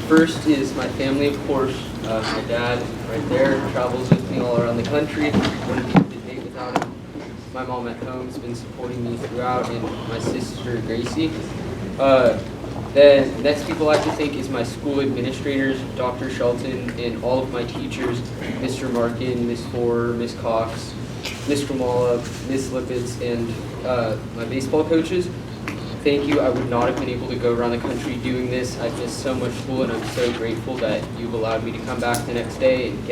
First is my family, of course. My dad, right there, travels with me all around the country. Wouldn't be able to date without him. My mom at home has been supporting me throughout, and my sister, Gracie. Then next people I like to thank is my school administrators, Dr. Shelton, and all of my teachers, Mr. Markin, Miss Hoare, Miss Cox, Miss Kamala, Miss Lippitz, and my baseball coaches. Thank you. I would not have been able to go around the country doing this. I've missed so much school, and I'm so grateful that you've allowed me to come back the next day and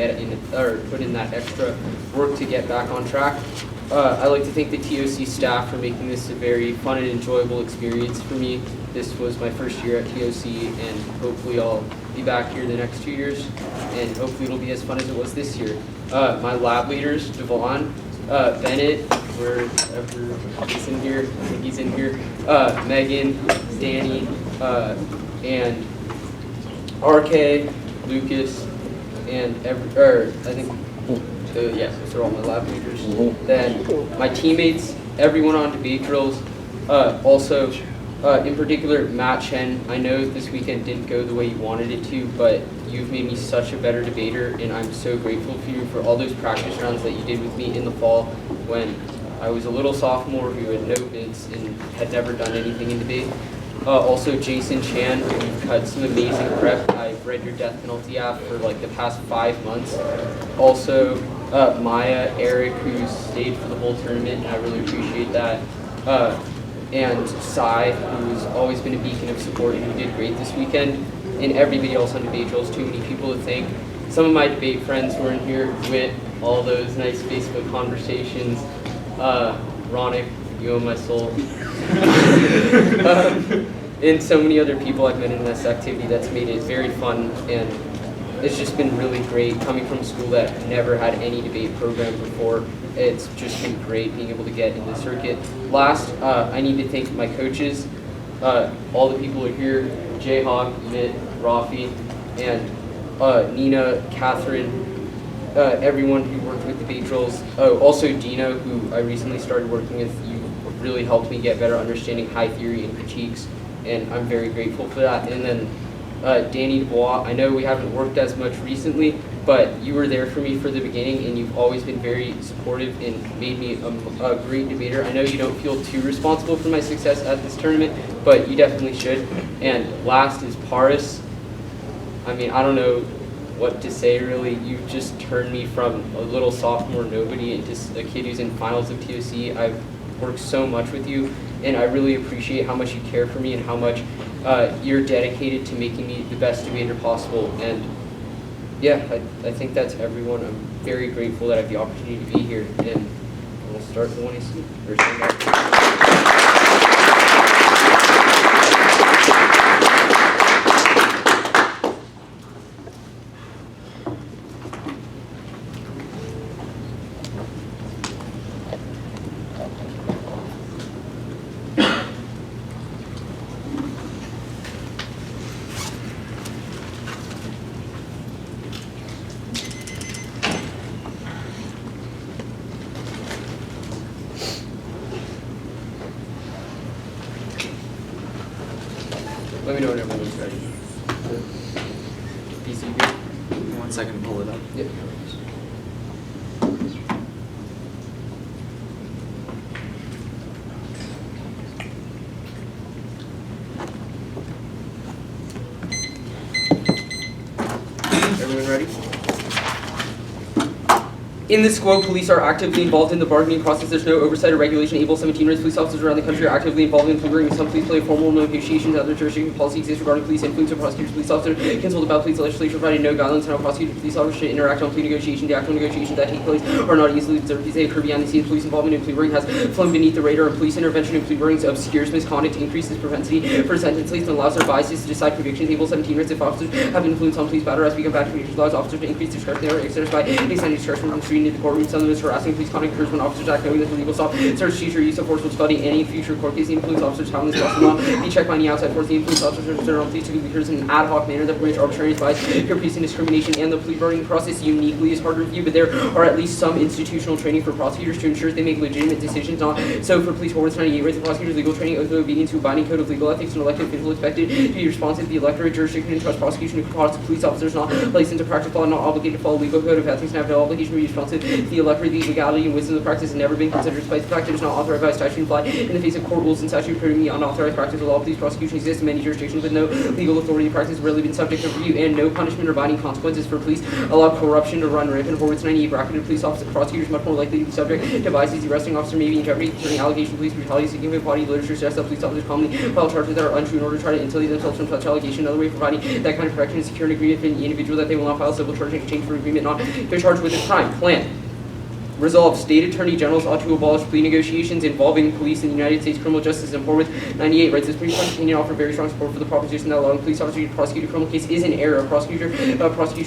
put in that extra work to get back on track. I'd like to thank the TOC staff for making this a very fun and enjoyable experience for me. This was my first year at TOC, and hopefully I'll be back here the next 2 years, and hopefully it'll be as fun as it was this year. My lab leaders, Devon, Bennett, wherever he's in here, I think he's in here, Megan, Danny, and RK, Lucas, and those are all my lab leaders. Then my teammates, everyone on DebateDrills, also in particular Matt Chen. I know this weekend didn't go the way you wanted it to, but you've made me such a better debater, and I'm so grateful for you for all those practice rounds that you did with me in the fall when I was a little sophomore who had no bids and had never done anything in debate. Also Jason Chan, you've had some amazing prep. I've read your death penalty app for like the past 5 months. Also Maya, Eric, who stayed for the whole tournament. I really appreciate that. And Sai, who's always been a beacon of support and who did great this weekend. And everybody else on DebateDrills, too many people to thank. Some of my debate friends were in here, Wit, all those nice Facebook conversations. Ronick, you own my soul. And so many other people I've met in this activity that's made it very fun, and it's just been really great coming from a school that never had any debate program before. It's just been great being able to get in the circuit. Last, I need to thank my coaches, all the people who are here, Jayhawk, Mitt, Rafi, and Nina, Catherine, everyone who worked with DebateDrills. Oh, also Dino, who I recently started working with. You really helped me get better understanding high theory and critiques, and I'm very grateful for that. And then Danny Dubois, I know we haven't worked as much recently, but you were there for me for the beginning, and you've always been very supportive and made me a great debater. I know you don't feel too responsible for my success at this tournament, but you definitely should. And last is Paris. I mean, I don't know what to say really. You just turned me from a little sophomore nobody into a kid who's in finals of TOC. I've worked so much with you, and I really appreciate how much you care for me and how much you're dedicated to making me the best debater possible. And yeah, I think that's everyone. I'm very grateful that I have the opportunity to be here, and we'll start the one you see. Let me know when everyone's ready. PCB. 1 second, pull it up. Yep. Everyone ready? In this quote, police are actively involved in the bargaining process. There's no oversight or regulation. Able 17 raised police officers around the country are actively involved in delivering. Some police play formal negotiations. Other jurisdiction policy exists regarding police influence or prosecutors. Police officers consulted about police legislation, providing no guidelines on how prosecutors police officers should interact on plea negotiations. The actual negotiations that take place are not easily observed. They occur behind the scenes. Police involvement in plea bargaining has flown beneath the radar, and police intervention in plea bargaining obscures misconduct, increases propensity for sentence leads, and allows their biases to decide convictions. Able 17 raised if officers have influence on police matter as become bad convictions, allows officers to increase discretion or exercise by extending discretion from the treating the courtroom. Some of this harassing police conduct occurs when officers act knowing that the legal stop starts future use of force will study any future court case. The police officers found this possible not be checked by any outside force. The police officers are on police to be in an ad hoc manner that permits arbitrary advice, caprice, and discrimination, and the plea bargaining process uniquely is hard to review, but there are at least some institutional training for prosecutors to ensure they make legitimate decisions. Not so for police Ordinance 98, right? The prosecutor's legal training, oath of obedience to a binding code of legal ethics, and elected official expected to be responsive to the electorate, jurisdiction, and trust prosecution to police officers not licensed to practice law, not obligated to follow legal code of ethics, and have no obligation to be responsive to the electorate. The legality and wisdom of the practice has never been considered, despite the fact that it is not authorized by statute and apply in the face of court rules and statute prohibiting the unauthorized practice of law. Police prosecution exists in many jurisdictions with no legal authority. Practice has rarely been subject to review, and no punishment or binding consequences for police allow corruption to run rampant. Ordinance 98 bracketed police officer prosecutors much more likely to be subject to devices. The arresting officer may be in jeopardy concerning allegations of police brutality. Seeking with body literature suggests that police officers commonly file charges that are untrue in order to try to insulate themselves from such allegation. Another way of providing that kind of protection is secure an agreement with the individual that they will not file civil charge in exchange for agreement not to charge with a crime. Plan. Resolved, state attorney generals ought to abolish plea negotiations involving police in the United States criminal justice system. Forward 98 writes, this brief opinion offer very strong support for the proposition that allowing police officers to prosecute a criminal case is an error. Prosecution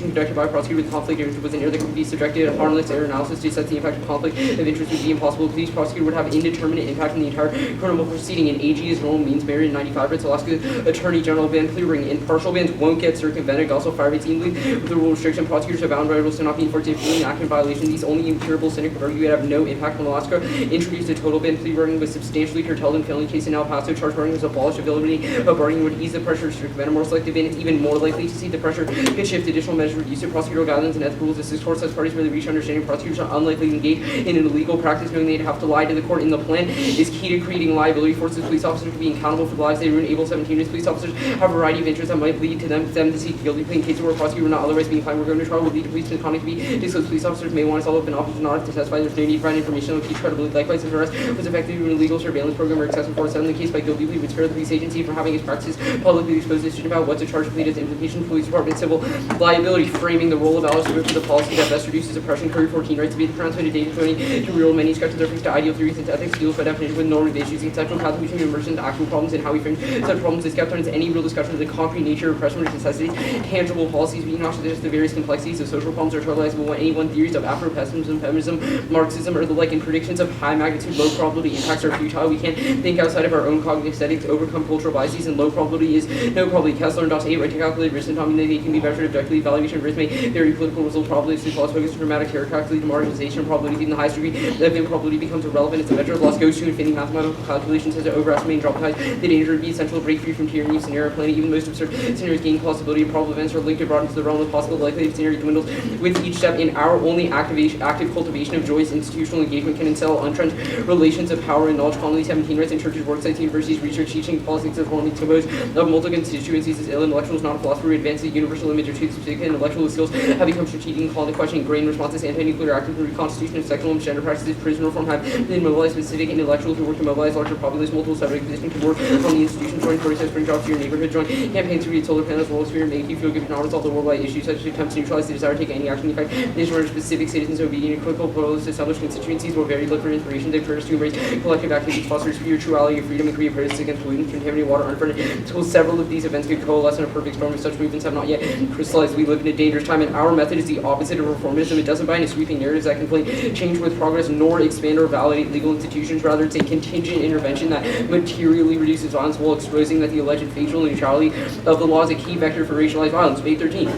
conducted by a prosecutor with conflict of interest was an error that could be subjected to harmless error analysis to assess the impact of conflict of interest would be impossible. A police prosecutor would have indeterminate impact on the entire criminal proceeding. An AG is normal means married in 95 writes, Alaska attorney general ban plea ring. Impartial bans won't get circumvented. Also fire rates easily with the rule restriction. Prosecutors are bound by rules to not be enforced if an act in violation. These only incurable cynic would argue would have no impact on Alaska. Introduced a total ban plea bargaining was substantially curtailed in felony case in El Paso. Charge bargaining was abolished. Availability of bargaining would ease the pressure, restrict a more selective ban. It's even more likely to see the pressure could shift additional measures, reduce the procedural guidelines and ethical rules. Assist courts as parties really reach understanding. Prosecutors are unlikely to engage in an illegal practice knowing they'd have to lie to the court. In the plan is key to creating liability, forces police officers to be accountable for the lives they ruin. Able 17 police officers have a variety of interests that might lead to them to seek guilty plea in cases where a prosecutor would not otherwise be inclined. We're going to trial will lead to police misconduct to be disclosed. Police officers may want to follow up an officer not to testify. There's no need to provide information that will teach credibility. Likewise, if arrest was effectively an illegal surveillance program or excessive force, in the case by guilty plea would spare the police agency from having its practices publicly exposed. Decision about what to charge plead its implications. Police department civil liability, framing the role of Alice River for the policy that best reduces oppression. Curry 14 writes to be the pronouncement of data 20 to real many sketches reference to ideal theories and ethics deals by definition with normative issues. The conceptual path between immersion to actual problems and how we frame such problems is kept on any real discussion of the concrete nature of oppression or necessities, tangible policies being not just the various complexities of social problems are totalizable when any one theories of Afro-pessimism, feminism, Marxism, or the like, and predictions of high magnitude, low probability impacts are futile. We can't think outside of our own cognitive settings to overcome cultural biases, and low probability is no probability. Kessler and Dawson 8 write to calculate risk and timing that they can be measured objectively. Evaluation of risk may vary. Political result probability is clause focused on dramatic terror calculated marginalization. Probability in the highest degree that improbability becomes irrelevant as a measure of loss goes to infinity. Mathematical calculations has to overestimate and dramatize the danger of being essential to break free from tyranny of scenario planning. Even the most absurd scenarios gain plausibility, and probable events are linked and brought into the realm of possible likelihood. Scenario dwindles with each step. In our only active cultivation of joyous institutional engagement can entail entrenched relations of power and knowledge. Commonly 17 writes in churches, worksites, universities, research, teaching, politics is formally composed of multiple constituencies. As ill intellectuals, not a philosopher, who advance the universal image or truth specific intellectual skills have become strategic and calling the question grain responses, anti-nuclear active reconstitution of sexual and gender practices, prison reform have been mobilized specific intellectuals who work to mobilize larger populace, multiple subject positions to work on the institution, join protests, bring jobs to your neighborhood, join campaigns to read solar panels, world sphere, make you feel good, not resolve the worldwide issues such as attempts to neutralize the desire to take any action. In fact, these are specific citizens obedient and critical pluralist established constituencies will vary look for inspiration. They prayers to embrace collective activities, foster spirituality of freedom, and create protests against pollutants, contaminated water, unfriendly schools. Several of these events could coalesce in a perfect storm if such movements have not yet crystallized. We live in a dangerous time, and our method is the opposite of reformism. It doesn't buy any sweeping narratives that conflate change with progress, nor expand or validate legal institutions. Rather, it's a contingent intervention that materially reduces violence while exposing that the alleged facial neutrality of the law is a key vector for racialized violence. May 13.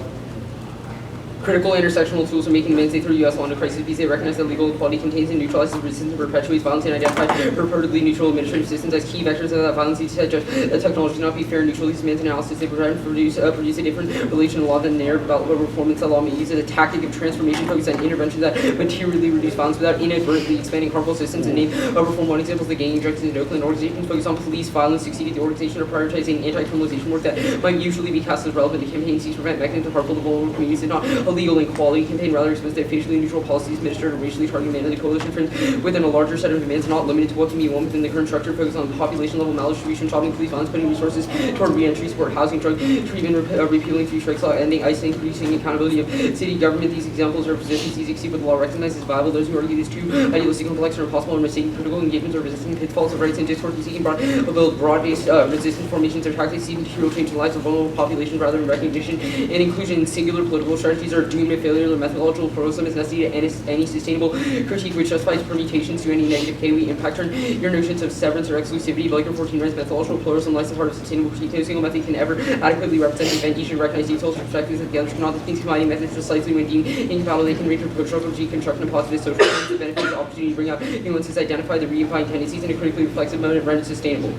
Critical intersectional tools for making demands through U.S. law into crisis because they recognize that legal equality contains and neutralizes resistance and perpetuates violence and identify purportedly neutral administrative systems as key vectors of that violence. These suggest that technology cannot be fair and neutral. These demands analysis they produce a different relation to law than narrative about what reformance that law may use as a tactic of transformation focused on interventions that materially reduce violence without inadvertently expanding harmful systems. And name of reform one example is the gang injustice in Oakland. Organizations focused on police violence succeeded. The organization of prioritizing anti-criminalization work that might usually be cast as relevant to campaigns to prevent mechanisms harmful to vulnerable communities. Not a legal inequality campaign, rather exposed to facially neutral policies administered and racially targeting men. The coalition friends within a larger set of demands, not limited to what can be won within the current structure, focused on population level maldistribution, stopping police violence, putting resources toward reentry, support, housing, drug treatment, repealing three strikes law, ending ICE, increasing accountability of city government. These examples are positions these exceed what the law recognizes viable. Those who argue these two idealistic, complex, or impossible, or mistaken critical engagements or resisting pitfalls of rights and discourse and seeking broad-based resistance formations or tactics seeking to hero change the lives of vulnerable populations rather than recognition and inclusion in singular political strategies are are doomed to failure. The methodological pluralism is necessary to any sustainable critique which justifies permutations to any negative K. We impact on your notions of severance or exclusivity. Like 14 writes, methodological pluralism lies at the heart of sustainable critique. No single method can ever adequately represent the event. Each should recognize details and perspectives that the others cannot. The things combining methods precisely when deemed incompatible, they can reach a structural deconstruction of positive social forms. The benefit of the opportunity to bring out nuances, identify the reunifying tendencies in a critically reflexive mode, and render it sustainable.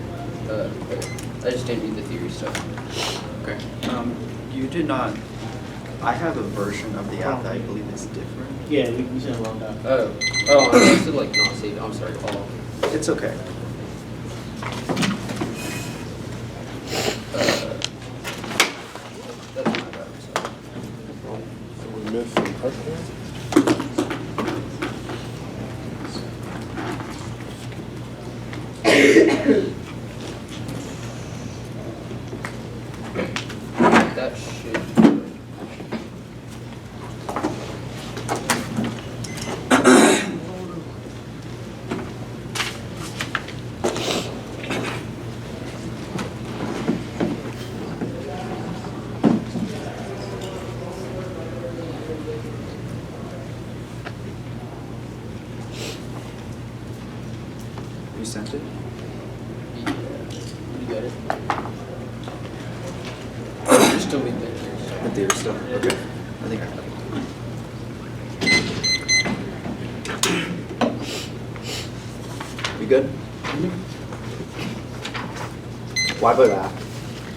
I just didn't read the theory stuff. Okay. You did not. I have a version of the app that I believe is different. Yeah, we sent a long doc. Oh, I supposed to like not save it. I'm sorry, Paul. It's okay. That's my bad. I'm sorry. So we missed some questions. That should. You sent it? You got it? Just delete that here. The theory stuff. Okay. I think I have it. You good? Why vote app?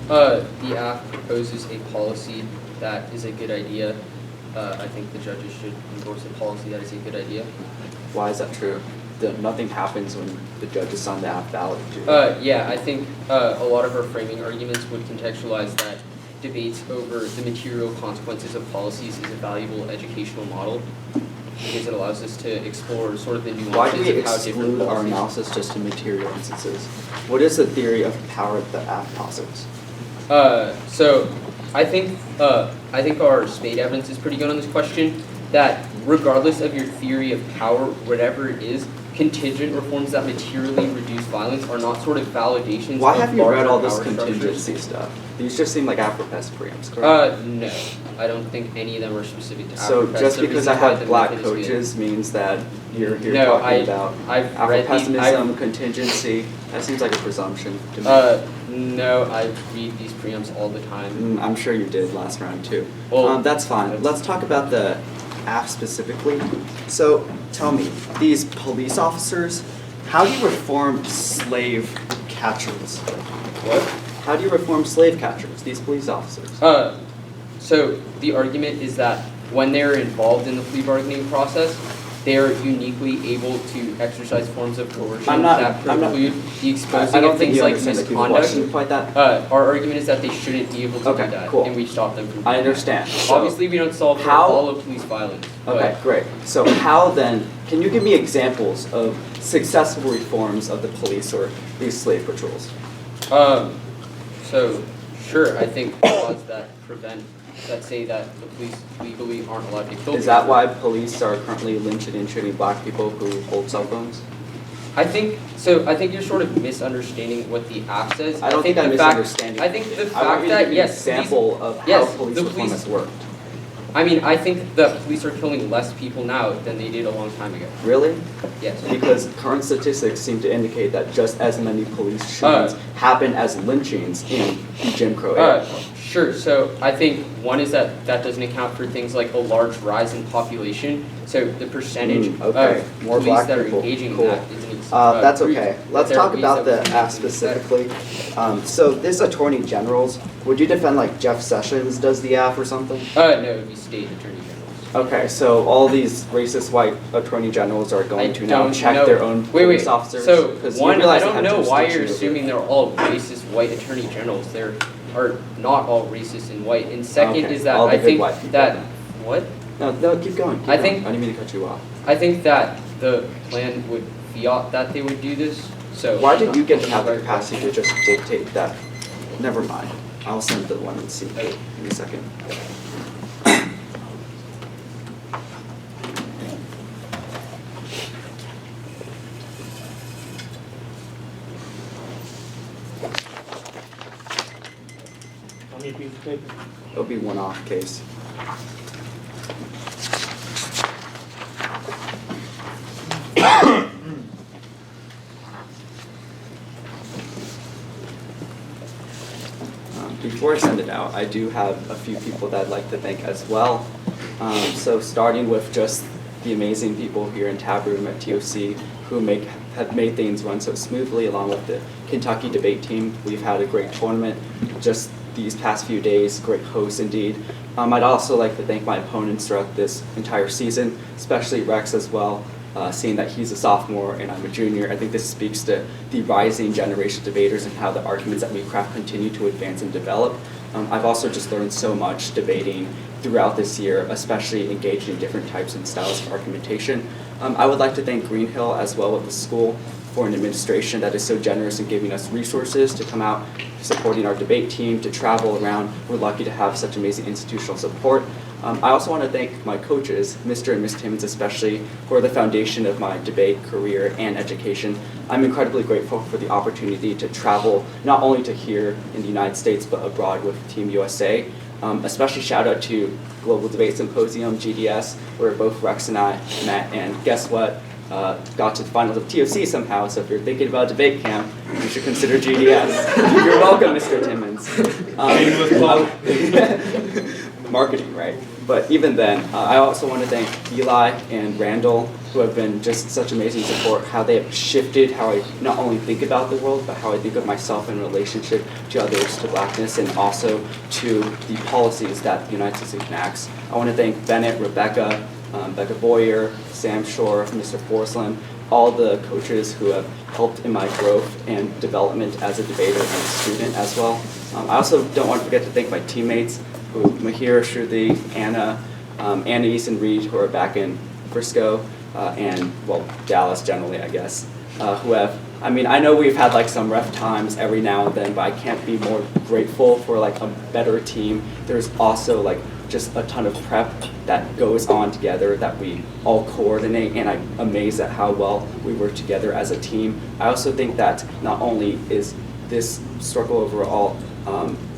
The app proposes a policy that is a good idea. I think the judges should endorse a policy that is a good idea. Why is that true? Nothing happens when the judges sign the app ballot. Yeah, I think a lot of our framing arguments would contextualize that debates over the material consequences of policies is a valuable educational model because it allows us to explore sort of the Why do nuances we of how different exclude our policies. analysis just to material instances? What is the theory of power that the app posits? So I think our spade evidence is pretty good on this question. That regardless of your theory of power, whatever it is, contingent reforms that materially reduce violence are not sort of validations. Why of have you read larger all this power contingency structures. stuff? These just seem like AfroPest preamps, correct? No, I don't think any of them are specific to So AfroPest. just The because reason I why have the black method is good. coaches means that you're No, talking about I've read these. Afropessimism, contingency. That seems like a presumption to me. No, I read these preamps all the time. I'm sure you did last round too. Well, That's fine. Let's talk about the app specifically. So tell me, these police officers, how do you reform slave catchers? What? How do you reform slave catchers, these police officers? So the argument is that when they're involved in the plea bargaining process, they are uniquely able to exercise forms of coercion that preclude the exposing I don't of think things you like understand the misconduct. question quite that. Our argument is that they shouldn't be able to Okay, do that, cool. and we stop them from doing I that. understand. So- Obviously, we don't solve for how- all of police violence. Okay, great. So how then, can you give me examples of successful reforms of the police or these slave patrols? So, sure, I think laws that say that the police legally aren't allowed to kill Is that people. why police are currently lynching and shooting black people who hold cell phones? I think you're sort of misunderstanding what the app says. I don't think I'm the fact- misunderstanding. I think the I want fact you to that give me an yes, example of how yes, police the reform police- has worked. I mean, I think that police are killing less people now than they did a long time ago. Really? Yes. Because current statistics seem to indicate that just as many police shootings happen as lynchings in the Jim Crow era. Sure. So I think one is that doesn't account for things like a large rise in population. So the percentage okay. of More police black that people. are engaging Cool. in that isn't. That's proven. okay. But Let's there are talk ways about that the we app can do that. specifically. So this attorney generals, would you defend like Jeff Sessions does the app or something? No, it would be state attorney generals. Okay, so all these racist white attorney generals are going I to now don't check know. their own police officers? So 'Cause you one, I realize they don't have know why jurisdiction you're over- assuming they're all racist white attorney generals. They are not all racist and white. And second Okay, is that all the I good think white people that then. what? No, keep going. Keep I going. think- I didn't mean to cut you off. I think that the plan would fiat that they would do this. So Why did you get to have the capacity to just dictate that? Never mind. I'll send the one and see in a second. How many pieces of paper? It'll be one off case. Before I send it out, I do have a few people that I'd like to thank as well. So starting with just the amazing people here in Tab Room at TOC who have made things run so smoothly, along with the Kentucky debate team. We've had a great tournament just these past few days, great hosts indeed. I'd also like to thank my opponents throughout this entire season, especially Rex as well. Seeing that he's a sophomore and I'm a junior, I think this speaks to the rising generation of debaters and how the arguments that we craft continue to advance and develop. I've also just learned so much debating throughout this year, especially engaging in different types and styles of argumentation. I would like to thank Greenhill as well with the school for an administration that is so generous in giving us resources to come out, supporting our debate team, to travel around. We're lucky to have such amazing institutional support. I also want to thank my coaches, Mr. and Ms. Timmons especially, for the foundation of my debate career and education. I'm incredibly grateful for the opportunity to travel not only to here in the United States but abroad with Team USA. Especially shout out to Global Debate Symposium, GDS, where both Rex and I met, and guess what? Got to the finals of TOC somehow, so if you're thinking about debate camp, you should consider GDS. You're welcome, Mr. Timmons. Marketing, right? But even then, I also want to thank Eli and Randall, who have been just such amazing support, how they have shifted how I not only think about the world, but how I think of myself in relationship to others, to blackness, and also to the policies that the United States enacts. I want to thank Bennett, Rebecca, Becca Boyer, Sam Shore, Mr. Forsland, all the coaches who have helped in my growth and development as a debater and a student as well. I also don't want to forget to thank my teammates, Mahir, Shruti, Anna, Anais, and Reed, who are back in Frisco, and, well, Dallas generally, I guess, who have, I mean, I know we've had like some rough times every now and then, but I can't be more grateful for like a better team. There's also like just a ton of prep that goes on together that we all coordinate, and I'm amazed at how well we work together as a team. I also think that not only is this struggle overall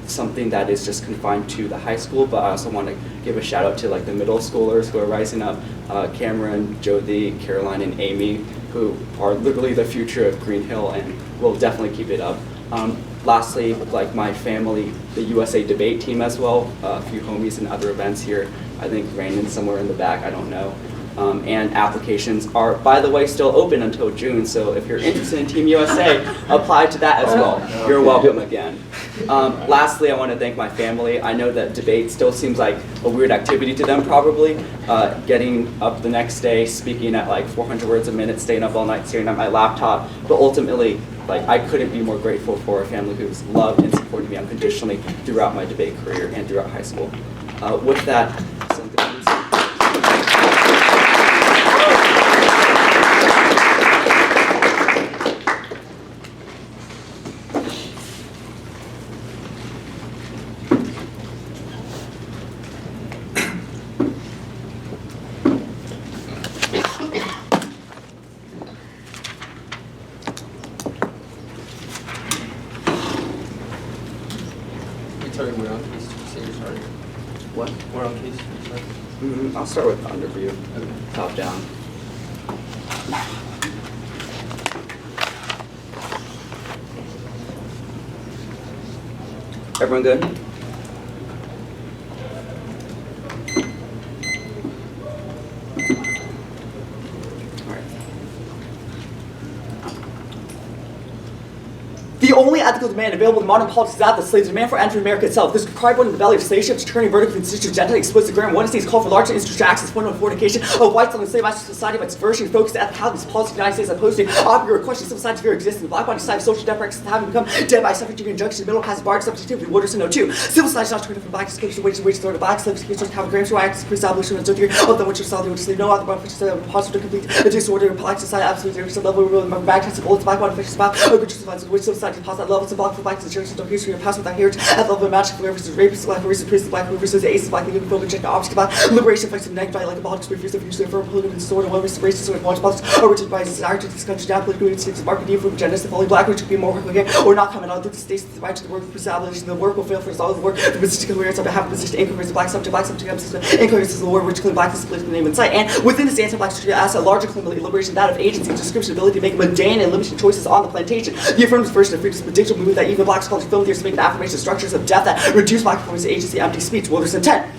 something that is just confined to the high school, but I also want to give a shout out to like the middle schoolers who are rising up, Cameron, Jodie, Caroline, and Amy, who are literally the future of Greenhill and will definitely keep it up. Lastly, like my family, the USA debate team as well, a few homies and other events here. I think Raymond's somewhere in the back, I don't know. And applications are, by the way, still open until June, so if you're interested in Team USA, apply to that as well. You're welcome again. Lastly, I want to thank my family. I know that debate still seems like a weird activity to them probably. Getting up the next day, speaking at like 400 words a minute, staying up all night, staring at my laptop, but ultimately, like, I couldn't be more grateful for a family who's loved and supported me unconditionally throughout my debate career and throughout high school. With that, We're on case 2, say you're starting. What? We're on case 2, I'll start with the underview, top down. Everyone good? The only ethical demand available in modern politics is that the slaves demand for entering America itself. This cry born in the belly of slave ships, turning vertical constitution, gently explicit grammar. One states call for large institutional access, point of fornication of whites on the slave master society by subversion, focus to ethicality, policy of the United States opposed to popular question, civil science of your existence, the black body society, social death practices having become dead by suffrage injunction, middle class barred substitute, Wooderson 02. Civil society not turning from black to wages order to black slaves, to have grams to access, pre-established and theory of the which is solid, which is no other one which is possible to complete the disorder in black society, absolutely, some level of real back test of old black body fiction spot, which is which civil society pause that level. levels of black for black, the church, no history of past without heritage, at the level of magic, versus rapists, black versus priests, black versus the aces, black, the uniform, check object, black, liberation, fights, and negative, like a politics, refuse of use of firm, political sword, and one restoration, sword, watch politics, or which by this article, this country, down, political instincts, market, from genders, the fully black, which could be more work again, or not coming out through the states, the right to the work, for establishing the work will fail for all the work, the position coherence on behalf of the position, incoherence, black subject, incoherence is the war, which claim black is the political name in sight, and within this anti-black strategy, as a larger claim of liberation, that of agency, description, ability to make mundane and limited choices on the plantation. The affirmative version of freedom's digital movement that even black scholars film theorists make an affirmation of structures of death that reduce black performance to agency, empty speech, wilderness intent.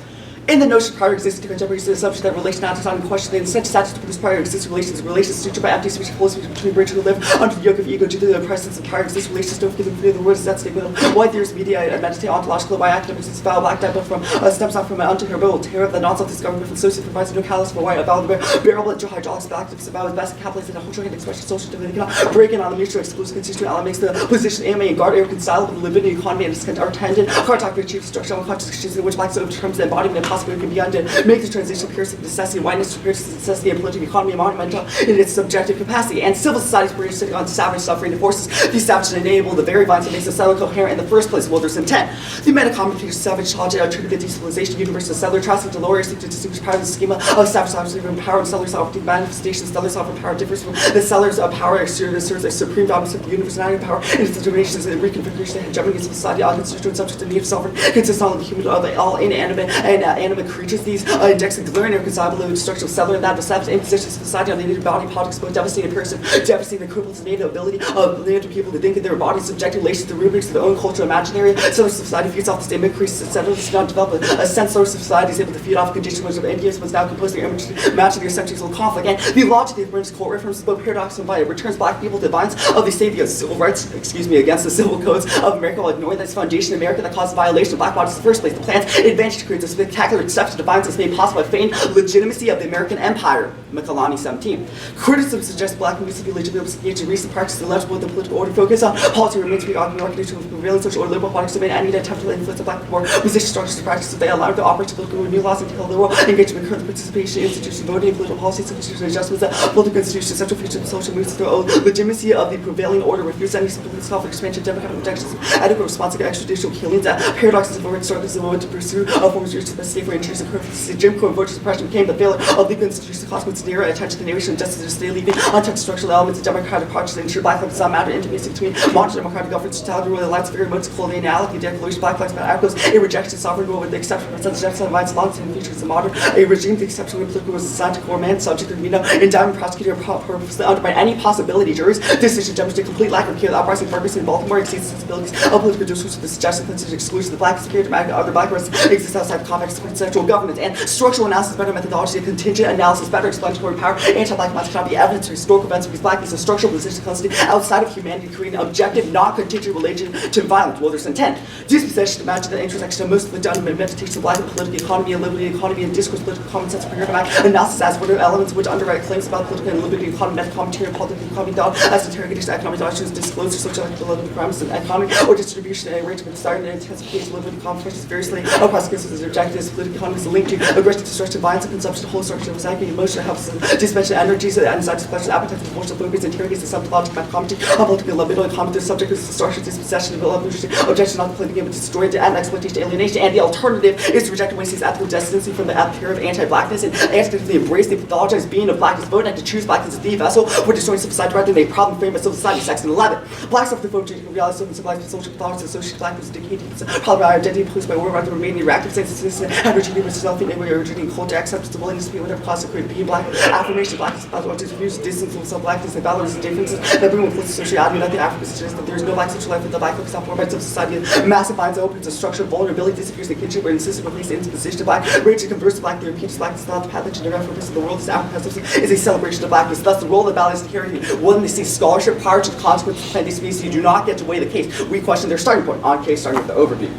In the notion of prior existing to contemporary the assumption that relation not in question, the incentive statute to produce prior existing relations structured by empty speech, full speech between bridge who live under the yoke of ego due to the presence of prior existing relations don't give them free of the words that statement of why theories, media, and meditate ontological by academics is foul black type from stems out from an unto terror of the nonsense this government from associate provides no callous for white about the bearable and hydraulics of activists about his best capitalism and a whole trying expression social divinity cannot break in on the mutual exclusive constituent element makes the position AMA and guard irreconcilable with the living economy and its are tended hard talk for achieve structural unconscious exchanges in which black so terms the embodiment and possibility can be undone. Make the transition pierce of necessity, whiteness to pierce necessity, and political economy monumental in its subjective capacity, and civil society's bridge sitting on savage suffering to forces the savage to enable the very violence that makes the settler coherent in the first place, wilderness intent. The meta-complicated savage logic attributed destabilization, universal settler trusting to lower to distinguish power of the schema of savage sovereignty and power and settler sovereignty manifestations, settler sovereign power differs from the sellers of power serves a supreme dominance of the universality of power and its determinations and reconfiguration and hegemony of society, all constituent subject to the need of sovereign, consistent on the human of all inanimate and animate creatures. These index and glaring irreconcilable with structural settler and that established impositions of society on the native body politics, both devastating a person, devastating the equivalence of native ability of native people to think of their bodies, subjective relations to the rubrics of their own cultural imaginary. Settler society feeds off the same increase. Settlers does not develop a sense of society is able to feed off conditions of Indians was now composed their imaginary centuries old conflict. And the logic of the emergence court references both paradox and by it returns black people to violence of the state against civil rights, against the civil codes of America while ignoring this foundation in America that caused violation of black bodies in the first place. The plan's advantage creates a spectacular exception to violence that's made possible by feigned legitimacy of the American empire. Michelani 17. Criticism suggests black music be legitimately engaged in recent practices that left with the political order focus on policy remains to be argued architecture with prevailing social or liberal politics domain and need to attempt to influence the black more position structures and practices they allow to operate to political new laws and tell the world engagement current participation in institutions voting political policies institutional adjustments that political institutions central features of social movements to the legitimacy of the prevailing order refuse any self expansion democratic objections adequate response to extrajudicial killings that paradoxes of foreign struggles in order to pursue forms of the state for interests and purposes. Jim Crow voter suppression became the failure of legal institutions to consequence near attention to the nation and justice to stay leaving untouched structural elements of democratic projects that ensure black lives does not matter intimacy between modern democratic governance totality rule alliance very much coloniality declaration black lives matter actos a rejection of sovereign rule with the exception of sense genocide violence long and features of modern a regime the exception of political was assigned to core man subject of endowment prosecutor purposely undermine any possibility juries decision demonstrate complete lack of care the uprising purpose in Baltimore exceeds sensibilities of political discourse with the suggestion that exclusion of the black security of other black residents exists outside the context of consensual governance and structural analysis better methodology contingent analysis better explanatory power anti-black violence cannot be evidence to historical events because blackness is a structural position constantly outside of humanity creating an objective non-contingent relation to violence wilderness intent dispossession imagine the intersection of most of the done meditation of black and political economy and liberty economy and discourse political common sense paradigmatic analysis as what are elements which underwrite claims about political and liberty economy method commentary and political economy thought as interrogation economic doctrines disclosed or social political parameters of economy or distribution and arrangement starting and intensification of liberty conflicts variously across cases objectives political economy is linked to aggressive destruction violence and consumption of whole structure of psyche emotional health dispensation energies and anxiety pleasure appetite for emotional focus interrogation subtological metacommentary political libido and comment subject is destruction dispossession of evolution objection not playing the game but destroyed and exploitation alienation and the alternative is to reject Wednesday's ethical destiny from the appear of anti-blackness and actively embrace the pathologized being of blackness vote and to choose blackness as the vessel for destroying civil society rather than a problem frame of civil society section 11 black self-devoted reality of civilized social pathology associated blackness decayed problem by identity posed by war rather than remaining reactive senses and heterogeneity with self-enabling originating culture acceptance the willingness to be whatever cost of creating being black affirmation of blackness about what is views distance from self-blackness and balance and differences that bring with sociality nothing Africa suggests that there is no black social life with the black focus on form of society massive binds opens a structure of vulnerability disappears the kinship or insistent replace the disposition of black rage to converse to black the repeats blackness not the pathogen the reference of the world is Africa is a celebration of blackness thus the role of balance is carrying one they see scholarship prior to the consequences of plant species you do not get to weigh the case we question their starting point on case starting with the overview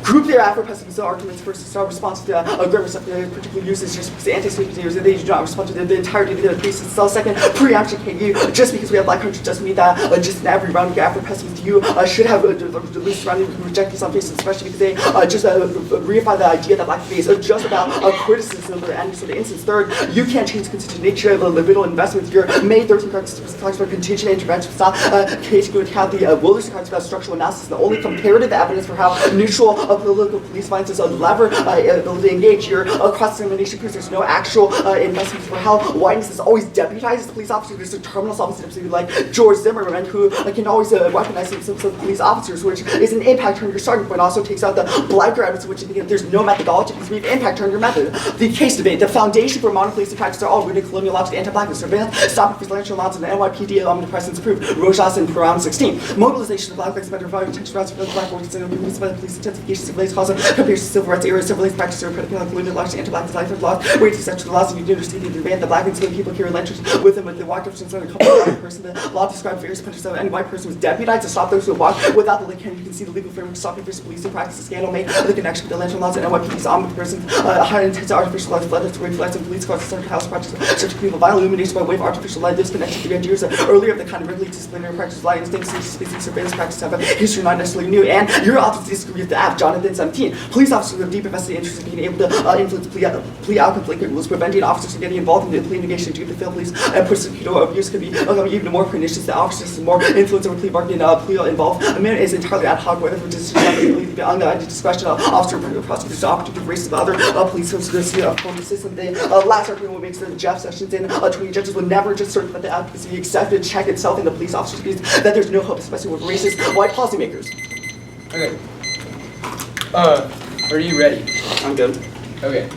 group their Afro-pessimist arguments versus our response to grammar stuff that particularly uses just because anti-Slavery theories and they do not respond to the entirety of the thesis itself. Second, preemption KU. Just because we have black country doesn't mean that just in every round of Afro-pessimist you should have at least surrounding who reject these on basis, especially because they just reify the idea that black debate is just about criticism or any sort of instance. Third, you can't change the contingent nature of the libido investment. Your May 13th talks about contingent intervention. It's not taking into account the Wilderson talks about structural analysis. The only comparative evidence for how neutral political police violence is a lever ability to engage. Your cross-examination proves there's no actual investment for how whiteness is always deputized as police officers. There's a terminal self-esteem like George Zimmerman who can always weaponize themselves as police officers, which is an impact on your starting point. Also takes out the blacker evidence, which there's no methodology because we have impact on your method. The case debate, the foundation for modern policing practice are all rooted in colonial logic, anti-blackness, surveillance, stopping financial laws, and the NYPD omnipresence approved. Rojas and Brown 16. Mobilization of black lives matter, reviving attention routes for black workers and abuse by the police, intensification of civil rights, cause of compared to civil rights areas, civil rights practice are critical like colonial logic, anti-blackness, life of laws, ways to censor the laws of university to demand the black and civil people carry lanterns with them with the white person and a couple of white person. The law described various punches of any white person was deputized to stop those who walk without the link. You can see the legal framework stopping various policing practices scandal made the connection with the lantern laws and NYPD's omnipresent high intense artificial light flood to floods and police cars centered house practices such as people violent illumination by way of artificial light. This connection began years earlier of the kind of regularly disciplinary practice lie instincts species surveillance practice have a history not necessarily new. And your authors disagree with the app, Jonathan 17. Police officers have deep invested interest in being able to influence plea outcome delinquent rules, preventing officers from getting involved in the plea negotiation due to the failed police and prosecutorial abuse could be even more pernicious. The officers more influence over plea bargaining plea involved. A minute is entirely ad hoc, whether for decision beyond the discretion of officer prosecutors, the opportunity to raise the other police officers from the system. The last argument makes that Jeff Sessions and 20 judges would never just certify that the advocacy accepted check itself in the police officers because that there's no hope, especially with racist white policymakers. Okay. Are you ready? I'm good. Okay.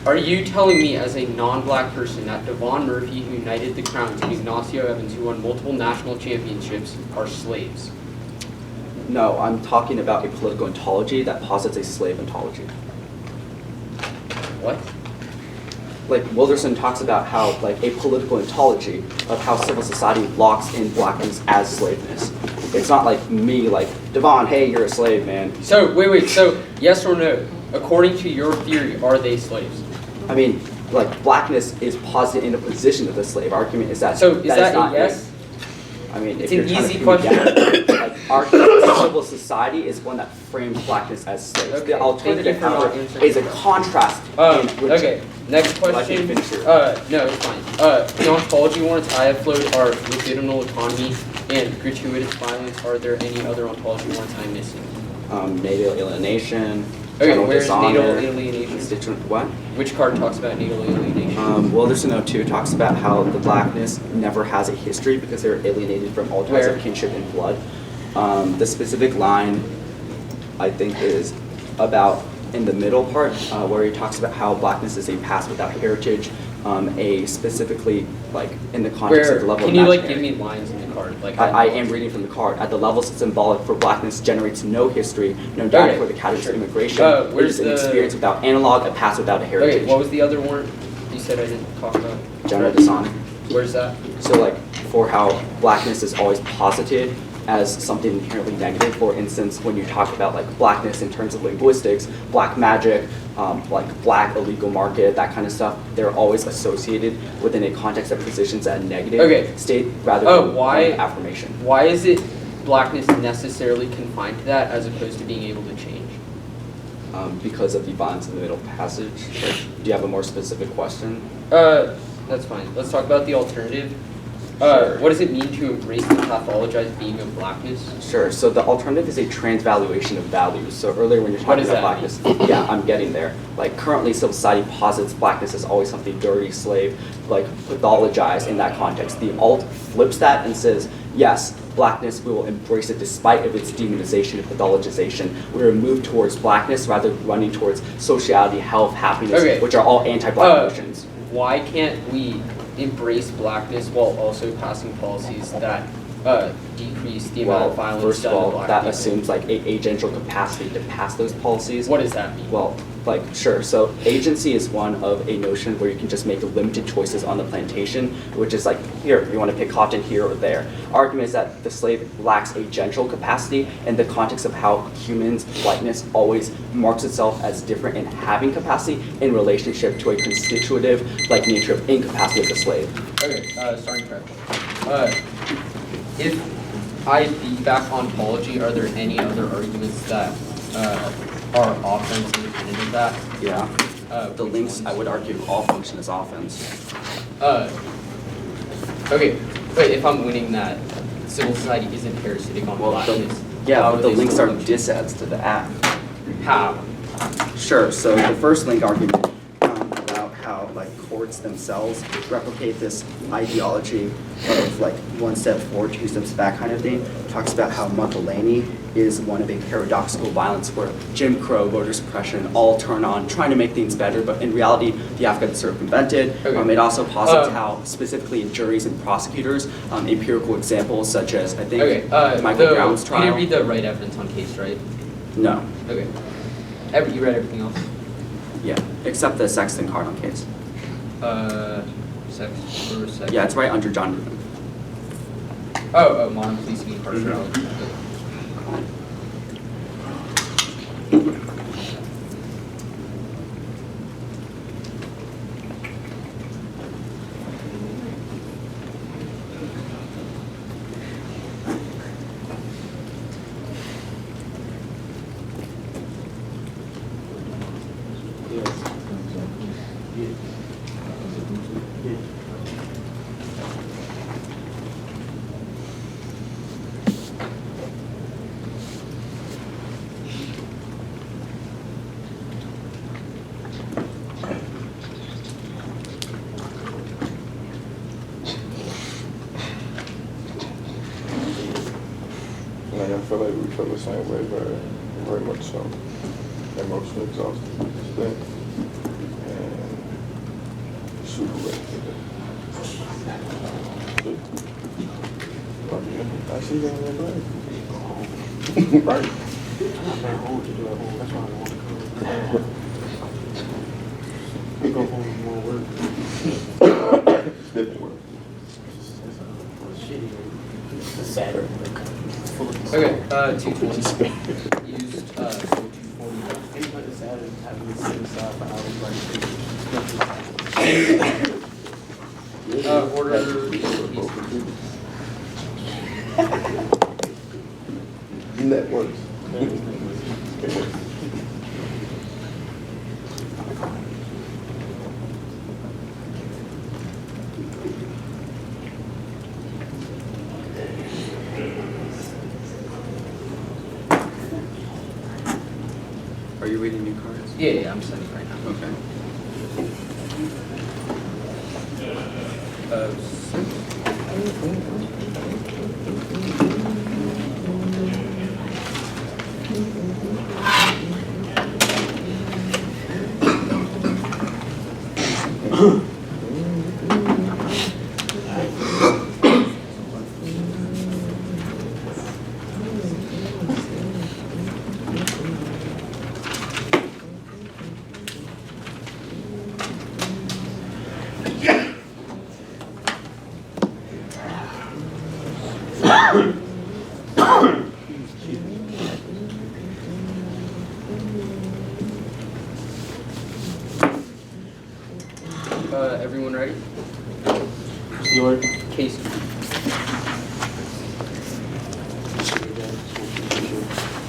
Are you telling me as a non-black person that Devon Murphy, who knighted the crown, and Ignacio Evans, who won multiple national championships, are slaves? No, I'm talking about a political ontology that posits a slave ontology. What? Like Wilderson talks about how like a political ontology of how civil society locks in blackness as slaveness. It's not like me like, Devon, hey, you're a slave, man. So, wait, so yes or no? According to your theory, are they slaves? I mean, like blackness is posited in a position of the slave. Argument is that So is that not a yes? I mean, It's if you're an trying easy to question. like our civil society is one that frames blackness as slaves. Okay, The alternative, thank you for not however, answering is a the question. contrast. in which- Okay, next Would you like me question. to finish your- No, it's fine. The ontology warrants I have floated are libidinal autonomy and gratuitous violence. Are there any other ontology warrants I'm missing? Natal alienation. Okay, general where's dishonor, natal alienation? Constituent what? Which card talks about natal alienation? Wilderson 02 talks about how the blackness never has a history because they're alienated from all ties Where? of kinship and blood. The specific line, I think, is about in the middle part where he talks about how blackness is a past without heritage, a specifically like in the context Where of the level can of you like imaginary. give me lines in the card? Like I am reading from the card. At the levels symbolic for blackness generates no history, no data Okay, for the categories sure. of immigration. It Where's is an the- experience without analog, a past without a heritage. Okay, what was the other warrant you said I didn't talk about? General dishonor. Where's that? So like for how blackness is always posited as something inherently negative. For instance, when you talk about like blackness in terms of linguistics, black magic, like black illegal market, that kind of stuff, they're always associated within a context that positions at a negative Okay. state rather Oh, than why- an affirmation. Why is it blackness necessarily confined to that as opposed to being able to change? Because of the violence in the middle passage. Like, do you have a more specific question? That's fine. Let's talk about the alternative. Sure. What does it mean to embrace the pathologized being of blackness? Sure. So the alternative is a transvaluation of values. So earlier when you're What talking does about that blackness, yeah, I'm getting there. Like currently civil society posits blackness as always something dirty, slave, like pathologized in that context. The alt flips that and says, yes, blackness, we will embrace it despite of its demonization and pathologization. We will move towards blackness rather than running towards sociality, health, happiness, Okay. which are all anti-black emotions. Why can't we embrace blackness while also passing policies that decrease the amount Well, of violence first of done to all, black that people? assumes like a agential capacity to pass those policies. What does that mean? Well, Like, sure, so agency is one of a notion where you can just make limited choices on the plantation, which is like, here, you want to pick cotton here or there. Argument is that the slave lacks agential capacity in the context of how humans' whiteness always marks itself as different in having capacity in relationship to a constitutive like nature of incapacity of the slave. Okay, starting correct. If I feedback ontology, are there any other arguments that are offense independent of that? Yeah. The Which links, ones? I would argue, all function as offense. Okay, but if I'm winning that civil society isn't parasitic on Well, blackness, yeah, how but do the they links still are function? disads to the app. How? Sure, so the first link argument about how like courts themselves replicate this ideology of like one step forward, two steps back kind of thing, talks about how Muckalany is one of a paradoxical violence where Jim Crow, voter suppression, all turn on trying to make things better, but in reality, the Afghans circumvented. Okay. It also posits how specifically in juries and prosecutors, empirical examples such as, I think, Okay, Michael Brown's you trial. didn't read the right evidence on case, right? No, Okay. You read everything else? yeah, except the Sexton Cardinal case. Sex or sex? Yeah, it's right under John Newman. Oh, modern policing and carcerality. Like, I feel like we feel the same way, very much so. Emotionally exhausted. Today. And super ready for that. I see you in your bag. Right. I'm not home to do at home. That's why I want to come. We go home with more work. It's different work. It's shitty. It's sad. Full of Okay, 220. Used 240. Anybody that's sad is having to sit aside for hours like Order. Networks. Are you reading new cards? Yeah, I'm sending right now. Okay. Everyone ready? York. Case.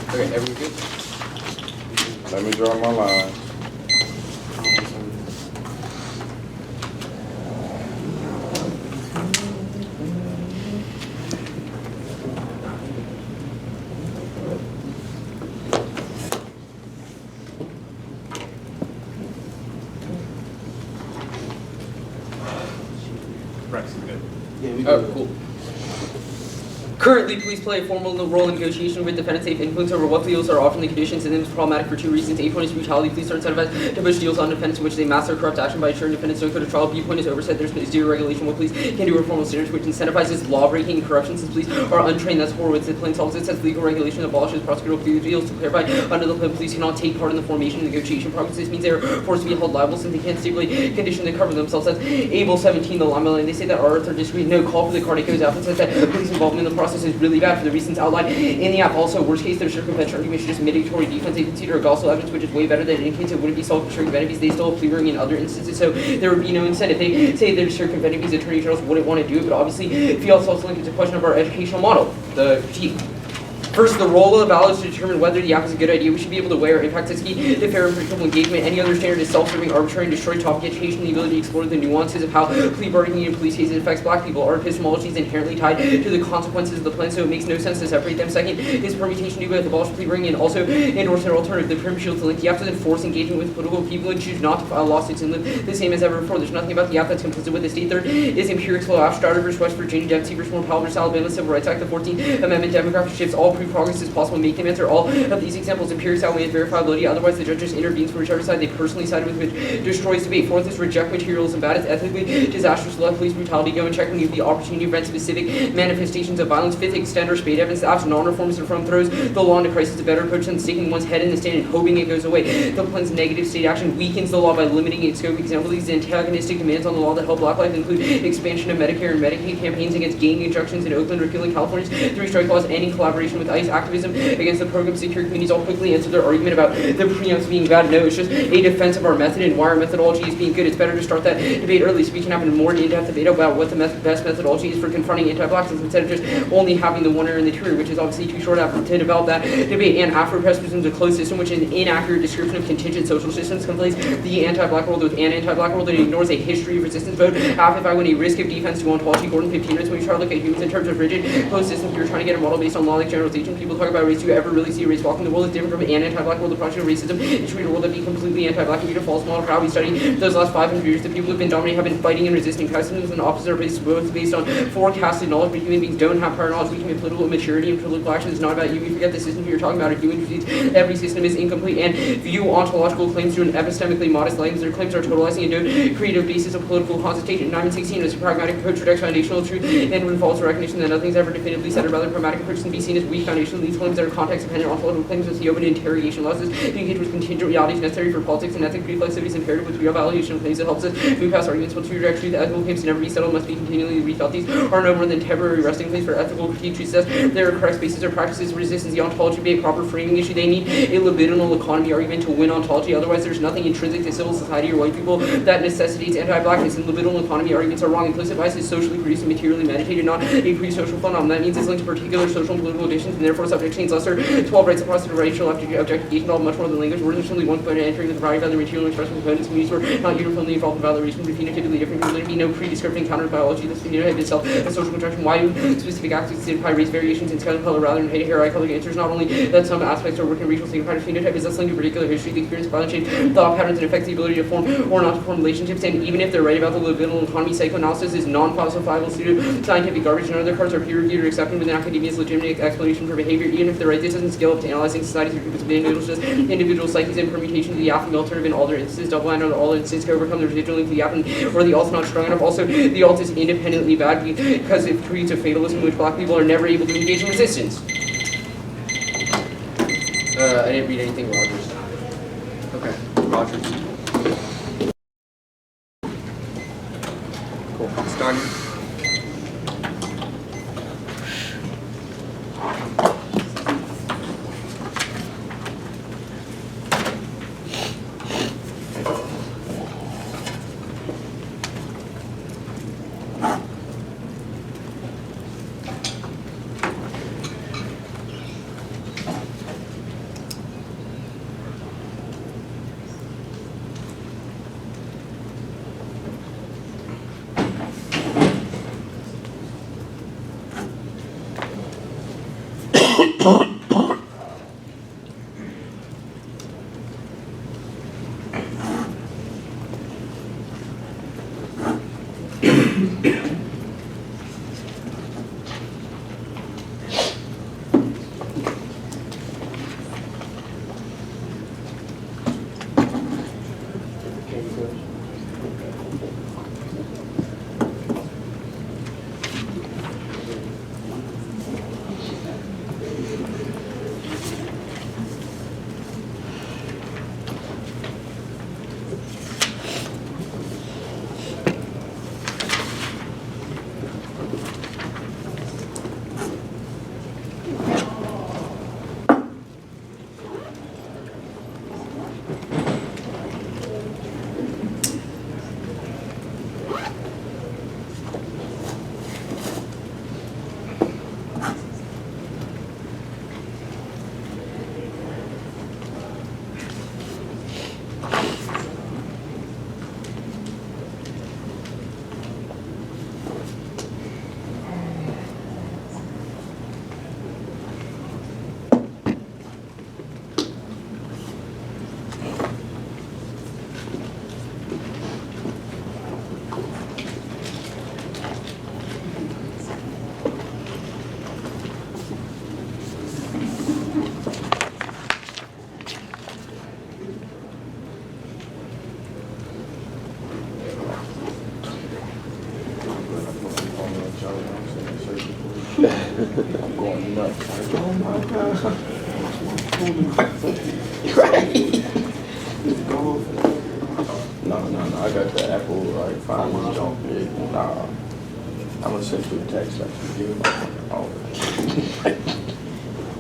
Okay, everyone good? Let me draw my line. Yeah, we Oh, good. cool. Currently, police play a formal role in negotiation with defendants. They have influence over what deals are offered in the conditions, and then it's problematic for two reasons. A point is brutality. Police are incentivized to push deals on defendants in which they mask their corrupt action by ensuring defendants don't go to trial. B point is oversight. There's zero regulation what police can do or formal standards, which incentivizes law breaking and corruption since police are untrained. That's for with discipline. Solves it says legal regulation abolishes prosecutorial plea deals to clarify under the plan police cannot take part in the formation and negotiation process. This means they are forced to be held liable since they can't stipulate conditions to cover themselves. That's Able 17, the line line. They say that our author disagrees. No call for the card. It goes out and says that police involvement in the process is really bad for the reasons outlined in the app. Also, worst case, their circumvention argument is just mitigatory defense. They consider a gospel evidence, which is way better than in case it wouldn't be solved for circumvention. They still have plea bargaining in other instances, so there would be no incentive. They say their circumvention attorney generals wouldn't want to do it, but obviously, if you also link, it's a question of our educational model. The G. First, the role of the ballot is to determine whether the app is a good idea. We should be able to weigh our impact as key to fair and predictable engagement. Any other standard is self-serving, arbitrary, and destroy topic education, the ability to explore the nuances of how plea bargaining in police cases affects black people. Our epistemology is inherently tied to the consequences of the plan, so it makes no sense to separate them. Second, is permutation to both abolish plea bargaining and also endorse an alternative. The perm shield to link. The app doesn't enforce engagement with political people and choose not to file lawsuits and live the same as ever before. There's nothing about the app that's complicit with the state. Third, is empirical law. Strata versus West Virginia, Dempsey versus Moore, Powell versus Alabama, Civil Rights Act, the 14th Amendment, demographic shifts, all pre-progress is possible. Make them answer all of these examples. Empirics outweigh verifiability. Otherwise, the judge just intervenes for whichever side they personally sided with, which destroys debate. Fourth is reject materialism. Bad. It's ethically disastrous. Let police brutality go and check when you have the opportunity to prevent specific manifestations of violence. Fifth, extend or spade evidence. The app's non-reformist from throws the law into crisis. A better approach than sticking one's head in the sand and hoping it goes away. The plan's negative state action weakens the law by limiting its scope. Example, these antagonistic demands on the law that help black lives include expansion of Medicare and Medicaid, campaigns against gang injunctions in Oakland, repealing California's 3 strike laws, ending collaboration with ICE, activism against the program secure communities. All quickly answer their argument about the preamps being bad. No, it's just a defense of our method and why our methodology is being good. It's better to start that debate early so we can have a more in-depth debate about what the best methodology is for confronting anti-blackness instead of just only having the one-er and the two-er, which is obviously too short after to develop that debate. And Afro-Press presumes a closed system, which is an inaccurate description of contingent social systems, conflates the anti-black world with an anti-black world and ignores a history of resistance vote. Half if I win a risk of defense to ontology. Gordon, 15 minutes when you try to look at humans in terms of rigid closed systems. You're trying to get a model based on law-like generalization. People talk about race. Do you ever really see race walking the world is different from an anti-black world? The project of racism is to create a world that be completely anti-black and be a false model for how we study those last 500 years. The people who've been dominating have been fighting and resisting. Customs and opposites are both based on forecasted knowledge, but human beings don't have prior knowledge. We can be political immaturity and political action is not about you. We forget the system you're talking about. A human disease. Every system is incomplete and view ontological claims through an epistemically modest lens. Their claims are totalizing and don't create a basis of political consultation. 916 is a pragmatic approach rejects foundational truth and involves a recognition that nothing's ever definitively said. A rather pragmatic approach can be seen as weak foundational. These claims that are context-dependent ontological claims with the open interrogation losses to engage with contingent realities necessary for politics and ethic. Reflexivity is imperative with real validation of claims that helps us move past arguments. Once we reject truth, ethical claims to never be settled must be continually rethought. These are no more than temporary resting place for ethical critique. She says there are correct spaces or practices resistance. The ontology be a proper framing issue. They need a libidinal economy argument to win ontology. Otherwise, there's nothing intrinsic to civil society or white people that necessitates anti-blackness. And libidinal economy arguments are wrong. Implicit bias is socially produced and materially meditated, not a pre-social phenomenon. That means it's linked to particular social and political conditions, and therefore subject chains lesser 12 rights across the racial objectification, all much more than language. Words are simply one component entering the variety of other material expression components. Communities were not uniformly involved in valorization, but phenotypically different. There would be no pre-descriptive encounter biology. This phenotype itself a social contraction. Why do specific aspects identify race variations in skin color rather than hair, eye color? The answer is not only that some aspects are working racial signified phenotype is thus linked to particular history, the experience of violent change, thought patterns, and affects the ability to form or not to form relationships. And even if they're right about the libidinal economy, psychoanalysis is non-falsifiable pseudo-scientific garbage, and other parts are peer-reviewed or accepted within academia's legitimate explanation for behavior. Even if they're right, this doesn't scale up to analyzing societies or groups of individuals, just individual psyches and permutation to the app and the alternative in all their instances. Double-blind on all instances can overcome the residual link to the app, or the alt's not strong enough. Also, the alt is independently bad because it creates a fatalism in which black people are never able to engage in resistance. I didn't read anything, Rogers. Okay, Rogers. Cool. Starting. nut. Oh my God. Right. No, I got the Apple like 5 jump. Nah. I'm gonna send you a text like you give my fucking all.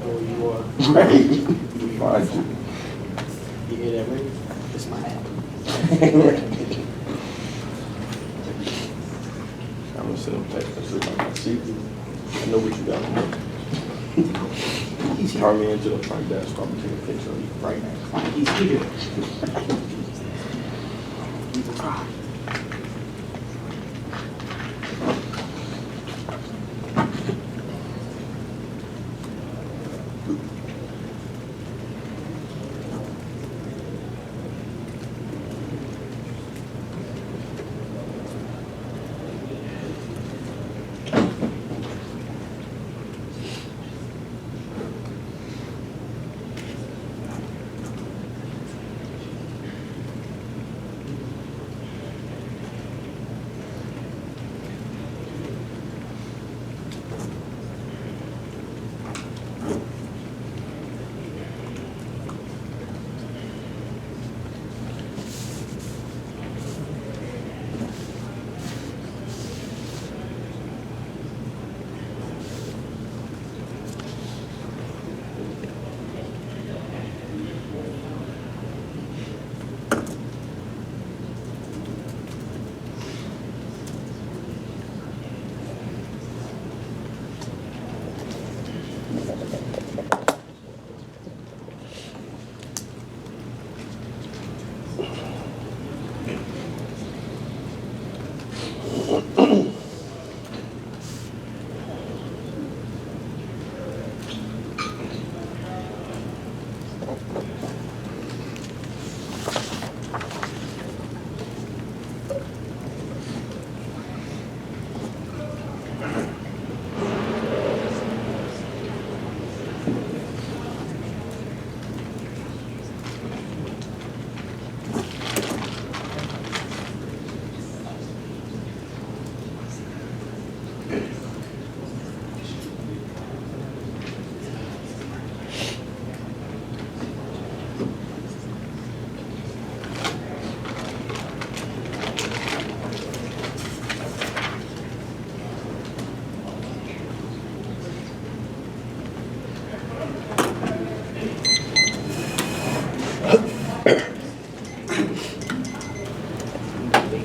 Oh, you are. Right. Mind you. You hear that ring? It's my app. I'm gonna send him a text message like I see you. I know what you got to do. Turn me into the front desk. I'm gonna take a picture of you right now. He's here.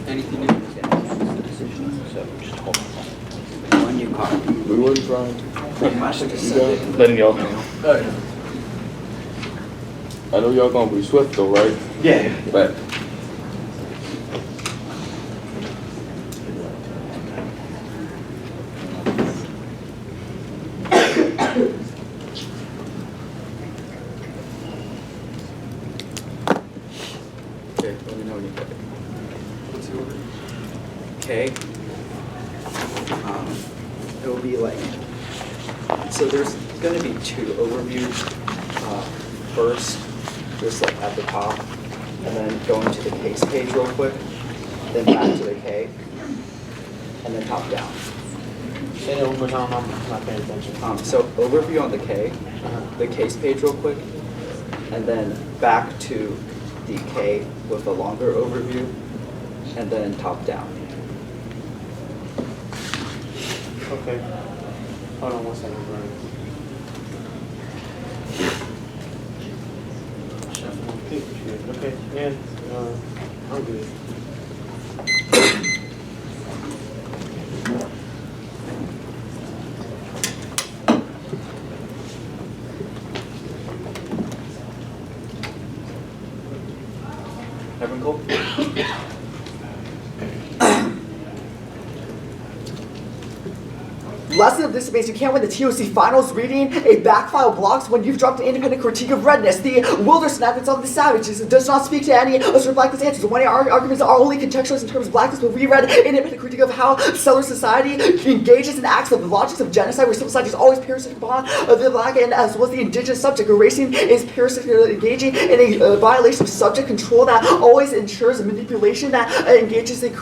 Anything new? One you caught. We weren't trying. Letting y'all. I know y'all gonna be swift though, right? Yeah. But Okay, let me know when you get it. What's the order? Okay. It will be like, so there's gonna be 2 overviews. First, just like at the top, and then going to the case page real quick, then back to the K, and then top down. Say that one more time, I'm not paying attention. So overview on the K, Uh-huh. the case page real quick, and then back to the K with a longer overview, and then top down. Okay. Hold on one second, Brian. Okay, yeah, I'm good. Everyone cool? Lesson of this debate, you can't win the TOC finals reading a backfile blocks when you've dropped an independent critique of redness. The wilderness methods of the savages does not speak to any assertive blackness answers. When our arguments are only contextualized in terms of blackness, but we read an independent critique of how settler society engages in acts of logics of genocide, where civil society is always parasitic upon the black and as well as the indigenous subject. Erasing is parasitic, engaging in a violation of subject control that always ensures a manipulation that engages and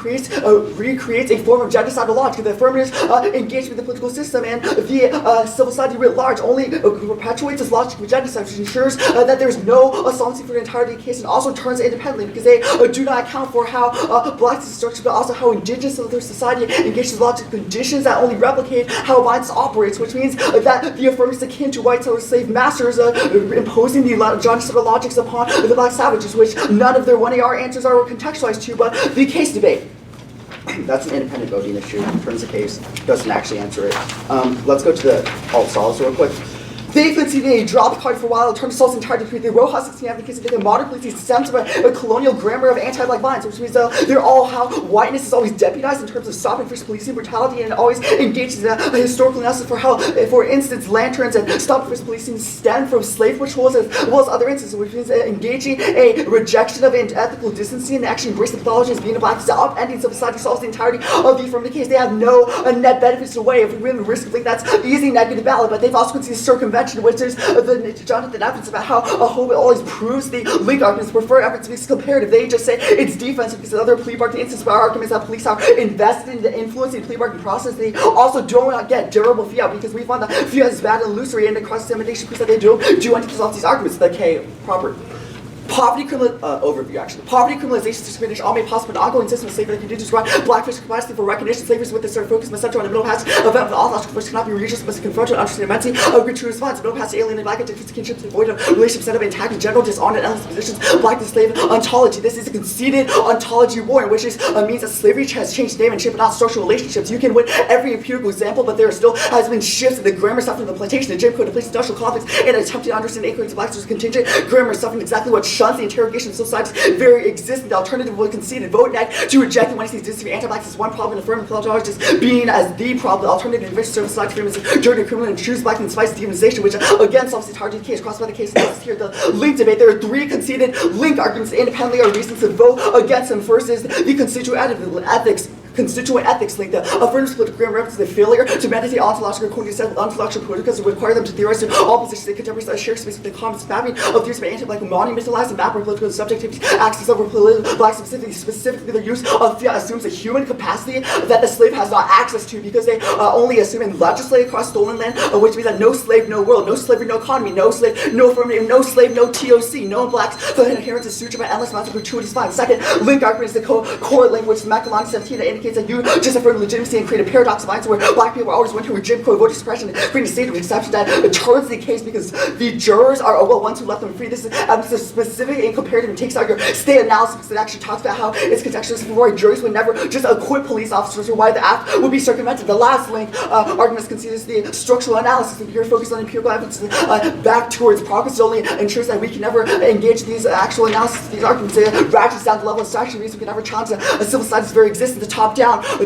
recreates a form of genocidal logic. The affirmative engagement in the political political system and the civil society writ large only perpetuates its logic of agenda, which ensures that there's no assumption for the entirety of the case, and also turns it independently because they do not account for how black is structured, but also how indigenous of their society engages in logic conditions that only replicate how violence operates, which means that the affirmative is akin to white slave masters imposing the genocide logics upon the black savages, which none of their 1AR answers are contextualized to, but the case debate. That's an independent voting issue. Turns the case, doesn't actually answer it. Let's go to the alt solves real quick. They conceded a drop card for a while, turned themselves entirely to the Rojas 16 advocates that the modern police stems from a colonial grammar of anti-black violence, which means they're all how whiteness is always deputized in terms of stopping first policing brutality, and always engages in a historical analysis for how, for instance, lanterns and stop first policing stem from slave patrols as well as other instances, which means engaging a rejection of ethical distancing and actually embrace the pathology as being a black is upending civil society solves the entirety of the affirmative case. They have no net benefits away if we win the risk of thinking that's easy negative ballot, but they've also conceded circumvention, which is the Jonathan evidence about how Hope always proves the link arguments prefer evidence to be comparative. They just say it's defensive because other plea bargaining instances where arguments that police are invested in the influencing the plea bargaining process. They also don't get durable fiat because we find that fiat is bad and illusory, and the cross-examination proves that they do anti-resolve these arguments. The K proper. Poverty overview actually. Poverty, criminalization, discrimination, all made possible an ongoing system of slavery that continues to run. Blackfish capacity for recognition. Slavery is with the sort of focus must center on the middle past event of the ontological force cannot be reached, must confront and understand immensity of good true response. Middle past alien and black identity kinship to avoid a relationship set up in attack in general, dishonored and endless positions. Black to slave ontology. This is a conceded ontology war, which is means that slavery has changed name and shape, but not social relationships. You can win every empirical example, but there still has been shifts in the grammar stuff from the plantation, the Jim Crow, to place industrial conflicts, and attempting to understand inquiry to blacks as contingent grammar suffering exactly what shuns the interrogation of society's very existence. The alternative will concede and vote next to reject the one he sees anti-blacks as one problem and affirm the pathology as being as the problem. The alternative to service society freedom is dirty criminal and choose black and spice demonization, which again solves the target case crossed by the case analysis here. The link debate. There are three conceded link arguments independently or reasons to vote against them. First is the constituent ethics link. The affirmative political grammar represents the failure to meditate ontological protocols and require them to theorize in all positions that contemporaries share space with the common mapping of theories by anti-black monumentalized and map political subjectivity axis over black specifically their use of fiat assumes a human capacity that the slave has not access to because they only assume and legislate across stolen land, which means that no slave, no world, no slavery, no economy, no slave, no affirmative, no slave, no TOC, no blacks, the inheritance is sutured by endless amounts of gratuitous violence. Second link argument is the core link, which is Makalani 17 that indicates that you just affirm legitimacy and create a paradox of violence where black people always went to Jim Crow voter suppression and create a state of exception that turns the case because the jurors are ones who left them free. This is specific and comparative and takes out your state analysis because it actually talks about how it's contextual for why juries would never just acquit police officers or why the act would be circumvented. The last link argument considers the structural analysis and here focus on empirical evidence back towards progress. It only ensures that we can never engage in these actual analysis, these arguments. It ratchets down the level of abstraction means we can never challenge a civil society's very existence. The top-down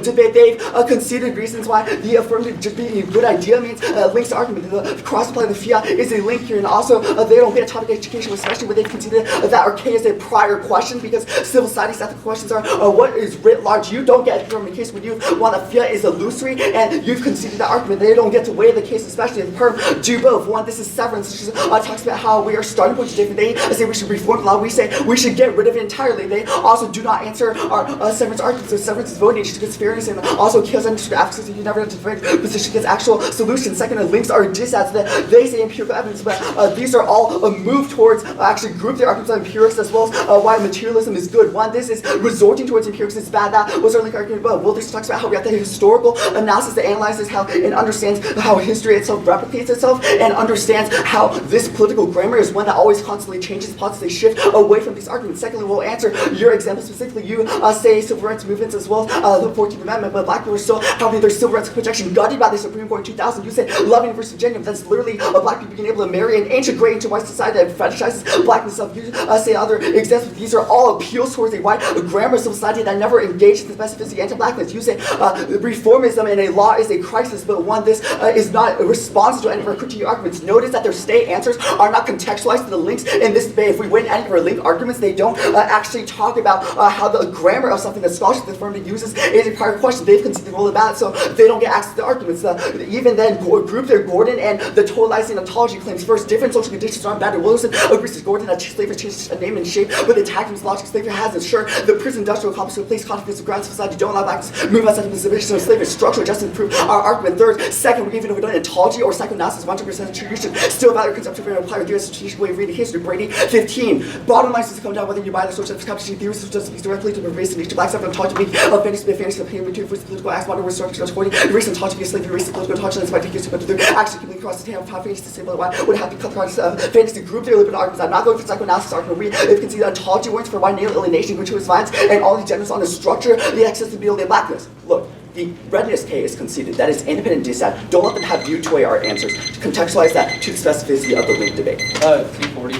debate, they've conceded reasons why the affirmative just being a good idea means links to argument. The cross-apply of the fiat is a link here, and also they don't get a topic education, especially where they've conceded that archaea is a prior question because civil society's ethical questions are what is writ large. You don't get from the case when you want a fiat is illusory, and you've conceded that argument. They don't get to weigh the case, especially if the perm do both. One, this is severance, which is, talks about how we are starting points different. They say we should reform the law. We say we should get rid of it entirely. They also do not answer our severance arguments. So severance is voting against fairness and also kills industry advocacy. You never have to defend position against actual solutions. Second, the links are disats that they say empirical evidence, but these are all a move towards actually group their arguments on empirics as well as why materialism is good. One, this is resorting towards empirics is bad. That was our link argument above. Well, this talks about how we have the historical analysis that analyzes how and understands how history itself replicates itself and understands how this political grammar is one that always constantly changes, constantly shift away from these arguments. Secondly, we'll answer your example specifically. You say civil rights movements as well as the 14th Amendment, but black people are still having their civil rights protection gutted by the Supreme Court in 2000. You say Loving versus Virginia, that's literally black people being able to marry and integrate into white society that fetishizes blackness. You say other examples. These are all appeals towards a white grammar society that never engages in the specificity of anti-blackness. You say reformism and a law is a crisis, but one, this is not a response to any of our critique arguments. Notice that their state answers are not contextualized to the links in this debate. If we win any of our link arguments, they don't actually talk about how the grammar of something that scholarship the firm uses versus answering prior questions. They've conceded all about it, so they don't get access to the arguments. Even then, group there, Gordon and the totalizing ontology claims first, different social conditions aren't bad. Wilson agrees with Gordon that slavery changed name and shape, but the attachment's logic slavery hasn't. Sure, the prison industrial complex replaced confidence of grounds of society don't allow blacks to move outside of the submission of slavery structure just to improve our argument. Third, second, even if we don't ontology or psychoanalysis, 100% attribution, still value conceptual and apply with your strategic way of reading history. Brady. 15. Bottom line is to come down whether you buy the social competition theories which just speaks directly to pervasive nature. Black stuff ontology of fantasy, fantasy, opinion, material, political acts, modern structure, just according to recent ontology of slavery, recent political ontology, and spike but they're actually completely across the table of how fantasy to say why would have to cut across fantasy group their liberal arguments. I'm not going for psychoanalysis argument. If you can see the ontology works for why nail alienation, gratuitous violence, and all these genders on the structure, the accessibility of blackness. Look, the redness K is conceded. That is independent dissent. Don't let them have you to our answers. Contextualize that to the specificity of the linked debate. 240.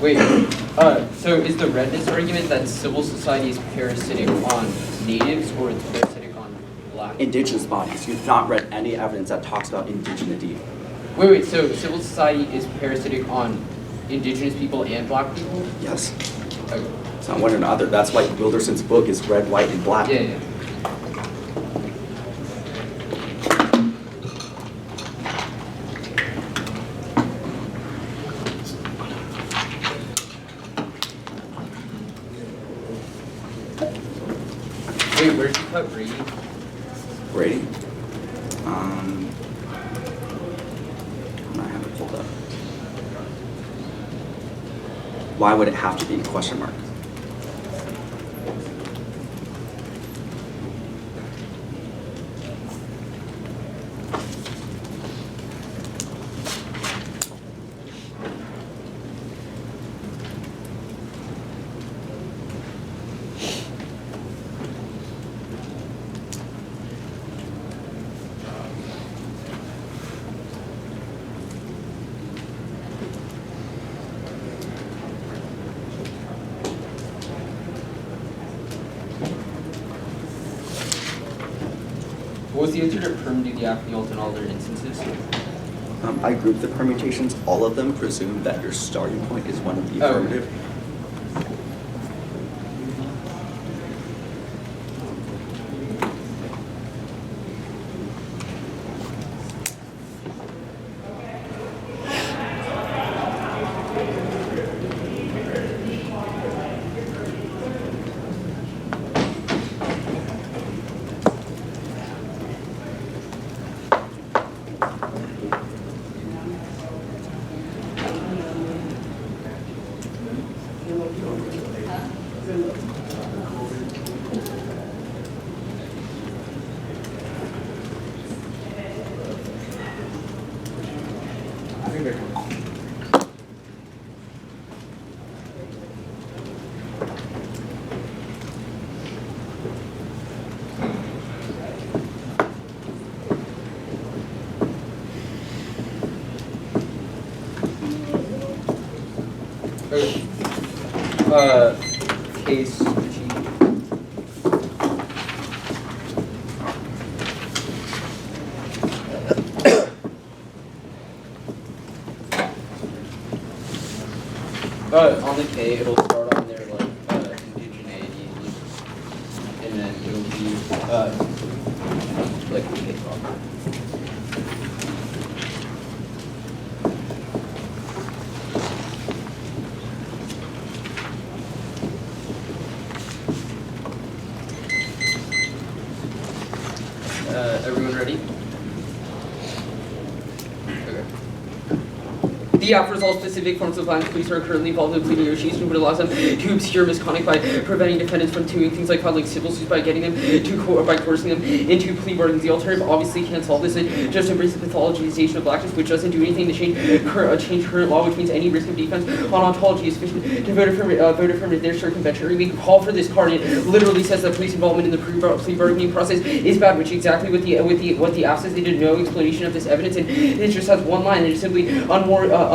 Wait, so is the redness argument that civil society is parasitic on natives or it's parasitic on black? Indigenous bodies. You've not read any evidence that talks about indigeneity. Wait, so civil society is parasitic on indigenous people and black people? Yes. Okay. It's not one or another. That's why Wilderson's book is red, white, and black. Yeah. Wait, where'd you cut Brady? Brady? I have it pulled up. Why would it have to be ? What was the answer to perm do the apnealt in all their instances? I grouped the permutations. All of them presume that your starting point is one of the affirmative. Case G. On the K, it'll start on their like indigeneity, and then it'll be like the K proper. Everyone ready? Okay. The offers all specific forms of violence. Police are currently involved in plea negotiations, but allows them to obscure misconduct by preventing defendants from doing things like filing civil suits by getting them to by coercing them into plea bargains. The alternative obviously can't solve this. It just embraces the pathologization of blackness, which doesn't do anything to change current law, which means any risk of defense on ontology is sufficient to vote affirmative their circumvention. We call for this card. It literally says that police involvement in the plea bargaining process is bad, which exactly what the absence they did no explanation of this evidence, and it just has one line. It is simply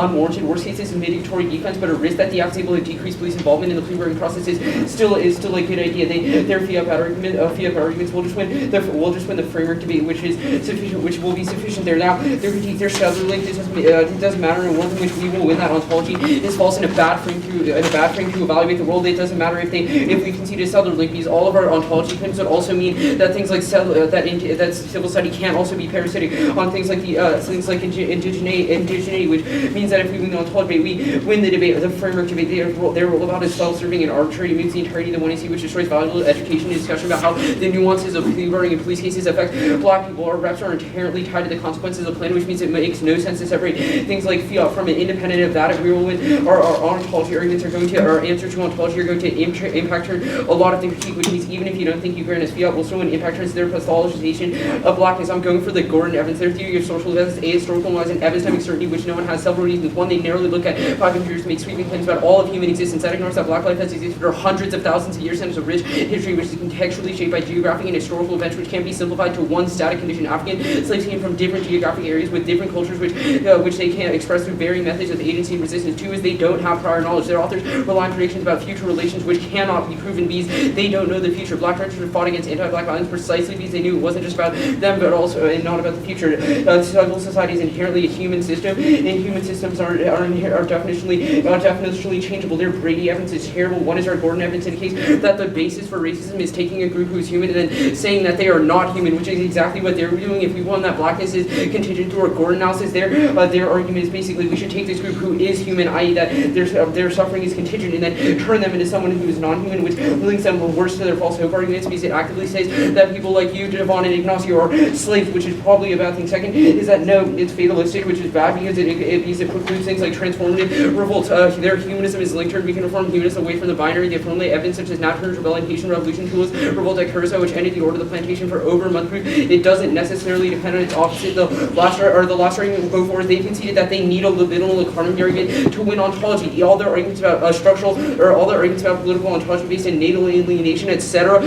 unwarranted, worst case is mitigatory defense, but a risk that the act is able to decrease police involvement in the plea bargaining process is still a good idea. Their fiat arguments will just win the framework debate, which is sufficient, which will be sufficient there. Now, their critique, their scholarly, it doesn't matter, and one thing which we will win that ontology is false in a bad frame to evaluate the world. It doesn't matter if we concede a settler link, because all of our ontology claims would also mean that things like that civil society can also be parasitic on things like indigeneity, which means that if we win the ontology debate, we win the debate, the framework debate. They're all about is self-serving and arbitrary. It means the entirety of the 1AC, which destroys valuable education and discussion about how the nuances of plea bargaining and police cases affect black people. Our reps are inherently tied to the consequences of plan, which means it makes no sense to separate things like fiat from it. Independent of that, if we will win, our ontology arguments are going to, our answer to ontology are going to impact turn a lot of the critique, which means even if you don't think you grant as fiat, will still win impact turns their pathologization of blackness. I'm going for the Gordon Evans, their theory of social evidence, historical lies, and evidence-timing certainty, which no one has several reasons. One, they narrowly look at 500 years to make sweeping claims about all of human existence. That ignores that black life has existed for hundreds of thousands of years and is a rich history which is contextually shaped by geographic and historical events which can't be simplified to one static condition. African slaves came from different geographic areas with different cultures which they can't express through varying methods of agency and resistance. Two is they don't have prior knowledge. Their authors rely on predictions about future relations which cannot be proven because they don't know the future. Black writers fought against anti-black violence precisely because they knew it wasn't just about them but also and not about the future. Civil society is inherently a human system, and human systems are definitionally changeable. Their Brady evidence is terrible. One is our Gordon evidence indicates that the basis for racism is taking a group who is human and then saying that they are not human, which is exactly what they're doing. If we won that blackness is contingent through our Gordon analysis, their argument is basically we should take this group who is human, i.e. that their suffering is contingent, and then turn them into someone who is non-human, which links them worse to their false hope arguments because it actively says that people like you, Devon and Ignacio, are slaves, which is probably a bad thing. Second is that no, it's fatalistic, which is bad because it precludes things like transformative revolts. Their humanism is linked to we can reform humanism away from the binary. They affirm evidence such as Naturalist Rebellion, Haitian Revolution tools, revolt at Curacao, which ended the order of the plantation for over a month. It doesn't necessarily depend on its opposite. The last argument will go for is they conceded that they need a libidinal economy argument to win ontology. All their arguments about structural, or all their arguments about political ontology based in natal alienation, etc.,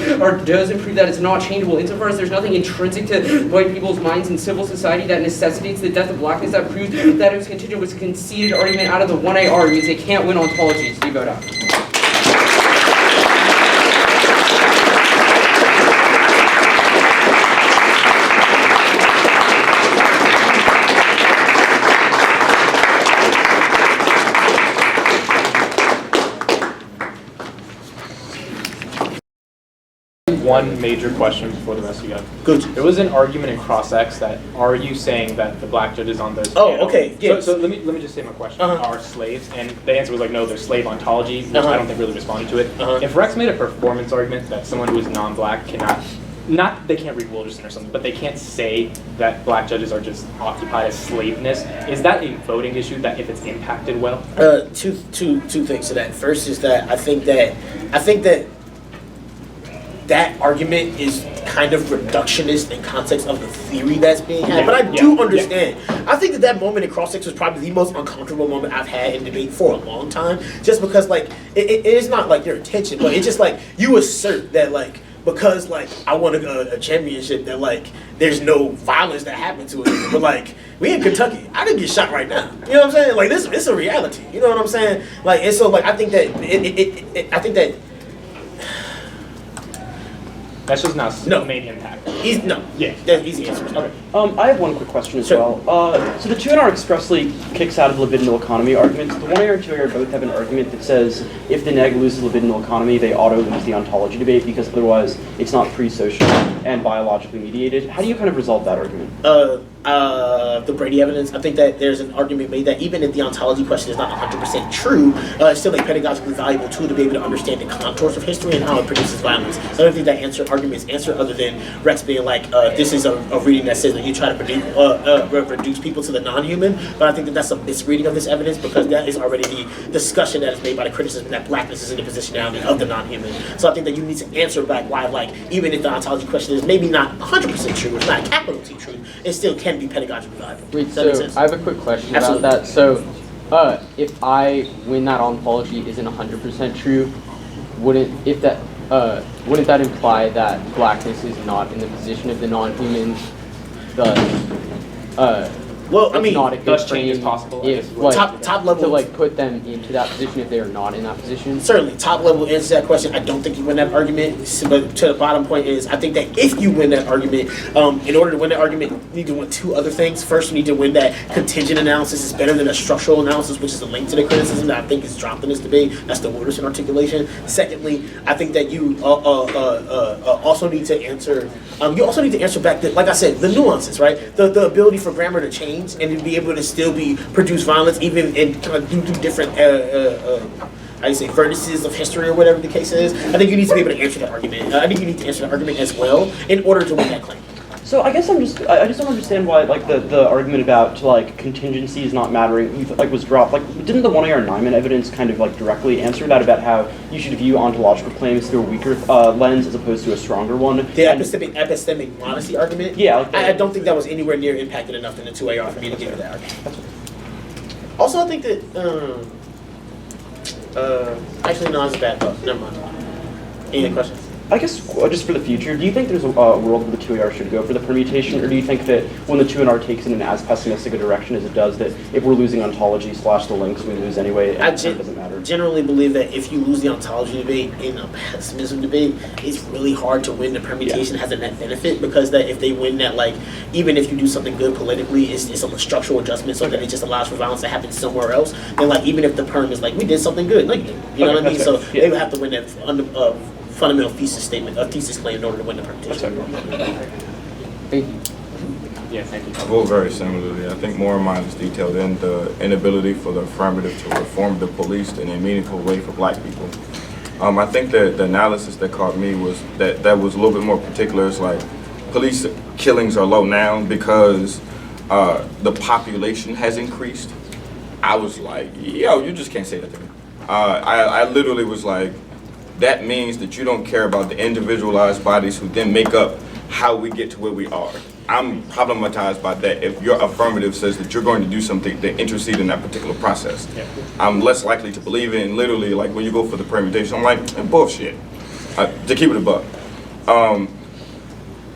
doesn't prove that it's not changeable. Insofar as there's nothing intrinsic to white people's minds in civil society that necessitates the death of blackness, that proves that it was contingent, was a conceded argument out of the 1A arguments. They can't win ontology. Steve vote out. One major question before the rest of you guys. Good. There was an argument in Cross-X that are you saying that the black judges on those Oh, panels, okay, yes. so let me just say my question. Are slaves? And the answer was like, no, they're slave ontology, which I don't think really responded to it. If Rex made a performance argument that someone who is non-black cannot, not they can't read Wilderson or something, but they can't say that black judges are just occupied as slaveness, is that a voting issue that if it's impacted well? Two things to that. First is that I think that argument is kind of reductionist in context of the theory that's being had. But I do understand. I think that moment in Cross-X was probably the most uncomfortable moment I've had in debate for a long time. Just because, like, it is not like your intention, but it's just like you assert that, like, because, like, I won a championship, that, like, there's no violence that happened to it. But, like, we in Kentucky, I didn't get shot right now. You know what I'm saying? Like, this, it's a reality. You know what I'm saying? Like, and so, like, I think that I think that. That's just not the main impact. He's the answer. Okay. I have one quick question as well. So the 2NR expressly kicks out of libidinal economy arguments. The 1A and 2A both have an argument that says if the neg loses libidinal economy, they auto-lose the ontology debate because otherwise it's not pre-social and biologically mediated. How do you kind of resolve that argument? The Brady evidence, I think that there's an argument made that even if the ontology question is not 100% true, it's still a pedagogically valuable tool to be able to understand the contours of history and how it produces violence. So I don't think that argument is answered other than Rex being like, this is a reading that says that you try to reduce people to the non-human, but I think that that's a misreading of this evidence because that is already the discussion that is made by the criticism that blackness is in the positionality of the non-human. So I think that you need to answer back why, like, even if the ontology question is maybe not 100% true, it's not a capital T truth, it still can be pedagogically valuable. Wait, so I have a quick question about that. So, if I win that ontology isn't 100% true, wouldn't that imply that blackness is not in the position of the non-humans? Thus, Well, I it's mean, not a good thus change is thing possible, I if guess. like Top level- to like put them into that position if they are not in that position. certainly, top level answer to that question. I don't think you win that argument. But to the bottom point is, I think that if you win that argument, in order to win that argument, you need to win two other things. First, you need to win that contingent analysis is better than a structural analysis, which is a link to the criticism that I think is dropped in this debate. That's the Wooderson articulation. Secondly, I think that you also need to answer. You also need to answer back to, like I said, the nuances, right? The ability for grammar to change and to be able to still produce violence, even in kind of do different how you say, vertices of history or whatever the case is. I think you need to be able to answer that argument. I think you need to answer that argument as well in order to win that claim. So I guess I just don't understand why like the argument about like contingencies not mattering like was dropped. Like didn't the 1AR Nyman evidence kind of like directly answer that about how you should view ontological claims through a weaker lens as opposed to a stronger one? The epistemic modesty argument? Yeah. Like I don't think that was anywhere near impacted enough in the 2AR for me to give you that argument. Also, I think that actually no, it's a bad thought. Never mind. Any other questions? I guess just for the future, do you think there's a world where the 2AR should go for the permutation, or do you think that when the 2NR takes it in as pessimistic a direction as it does, that if we're losing ontology / the links, we lose anyway, and it doesn't matter? Generally believe that if you lose the ontology debate in a pessimism debate, it's really hard to win the permutation has a net benefit, because that if they win that, like, even if you do something good politically, it's a structural adjustment so that it just allows for violence to happen somewhere else. And like, even if the perm is like, we did something good, like, you know what I mean? So they would have to win that fundamental thesis statement, a thesis claim in order to win the permutation. Thank you. Yeah, thank you. I vote very similarly. I think more of mine is detailed in the inability for the affirmative to reform the police in a meaningful way for black people. I think that the analysis that caught me was that was a little bit more particular. It's like police killings are low now because the population has increased. I was like, yo, you just can't say that to me. I literally was like, that means that you don't care about the individualized bodies who then make up how we get to where we are. I'm problematized by that if your affirmative says that you're going to do something to intercede in that particular process. Yeah. I'm less likely to believe it, and literally, like, when you go for the permutation, I'm like, bullshit. To keep it a buck.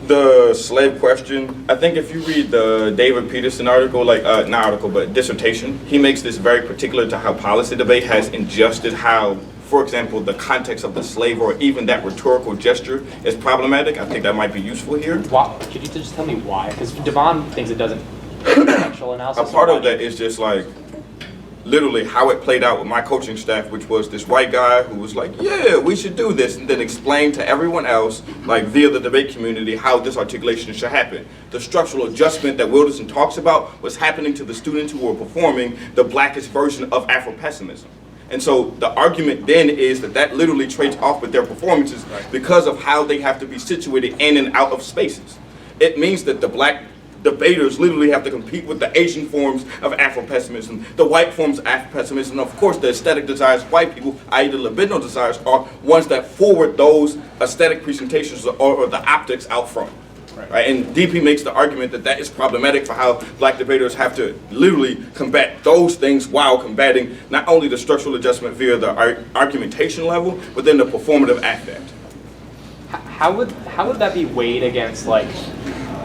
The slave question, I think if you read the David Peterson article, like, not article, but dissertation, he makes this very particular to how policy debate has adjusted how, for example, the context of the slave or even that rhetorical gesture is problematic. I think that might be useful here. Why, could you just tell me why? Because Devon thinks it doesn't contextual analysis. A part of that is just like literally how it played out with my coaching staff, which was this white guy who was like, yeah, we should do this, and then explain to everyone else, like via the debate community, how this articulation should happen. The structural adjustment that Wilderson talks about was happening to the students who were performing the blackest version of Afro-pessimism. And so the argument then is that literally trades off with their performances because of how they have to be situated in and out of spaces. It means that the black debaters literally have to compete with the Asian forms of Afro-pessimism, the white forms of Afro-pessimism, and of course the aesthetic desires of white people, i.e. the libidinal desires, are ones that forward those aesthetic presentations or the optics out front. Right? And DP makes the argument that is problematic for how black debaters have to literally combat those things while combating not only the structural adjustment via the argumentation level, but then the performative affect. How would that be weighed against like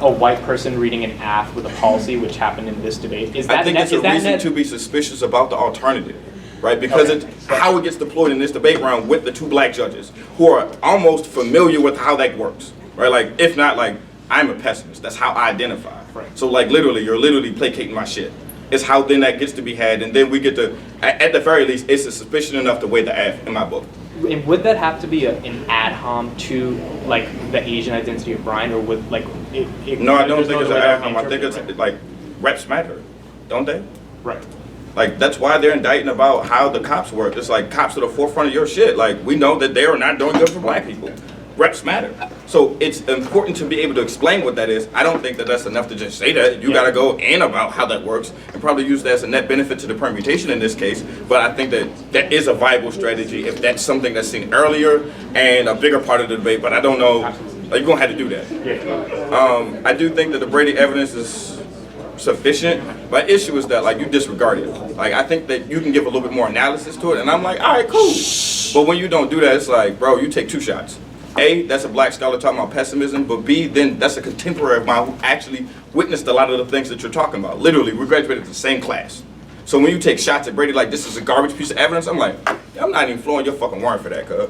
a white person reading an AF with a policy, which happened in this debate? I think it's a reason to be suspicious about the alternative. Right, because it's how it gets deployed in this debate round with the two black judges who are almost familiar with how that works. Right, like if not like, I'm a pessimist. That's how I identify. Right. So like literally, you're literally placating my shit. It's how then that gets to be had, and then we get to, at the very least, it's a suspicion enough to weigh the AF in my book. And would that have to be an ad hom to like the Asian identity of Brian, or would like? No, I don't think it's an ad hom. I think it's like reps matter, don't they? Right. Like that's why they're indicting about how the cops work. It's like cops are the forefront of your shit. Like we know that they are not doing good for black people. Reps matter. So it's important to be able to explain what that is. I don't think that that's enough to just say that. You gotta go in about how that works and probably use that as a net benefit to the permutation in this case. But I think that is a viable strategy if that's something that's seen earlier and a bigger part of the debate. But I don't know, like, you're gonna have to do that. I do think that the Brady evidence is sufficient. My issue is that like you disregard it. Like I think that you can give a little bit more analysis to it, and I'm like, all right, cool. But when you don't do that, it's like, bro, you take two shots. A, that's a black scholar talking about pessimism, but B, then that's a contemporary of mine who actually witnessed a lot of the things that you're talking about. Literally, we graduated the same class. So when you take shots at Brady like this is a garbage piece of evidence, I'm like, I'm not even flowing your fucking warrant for that, cuz.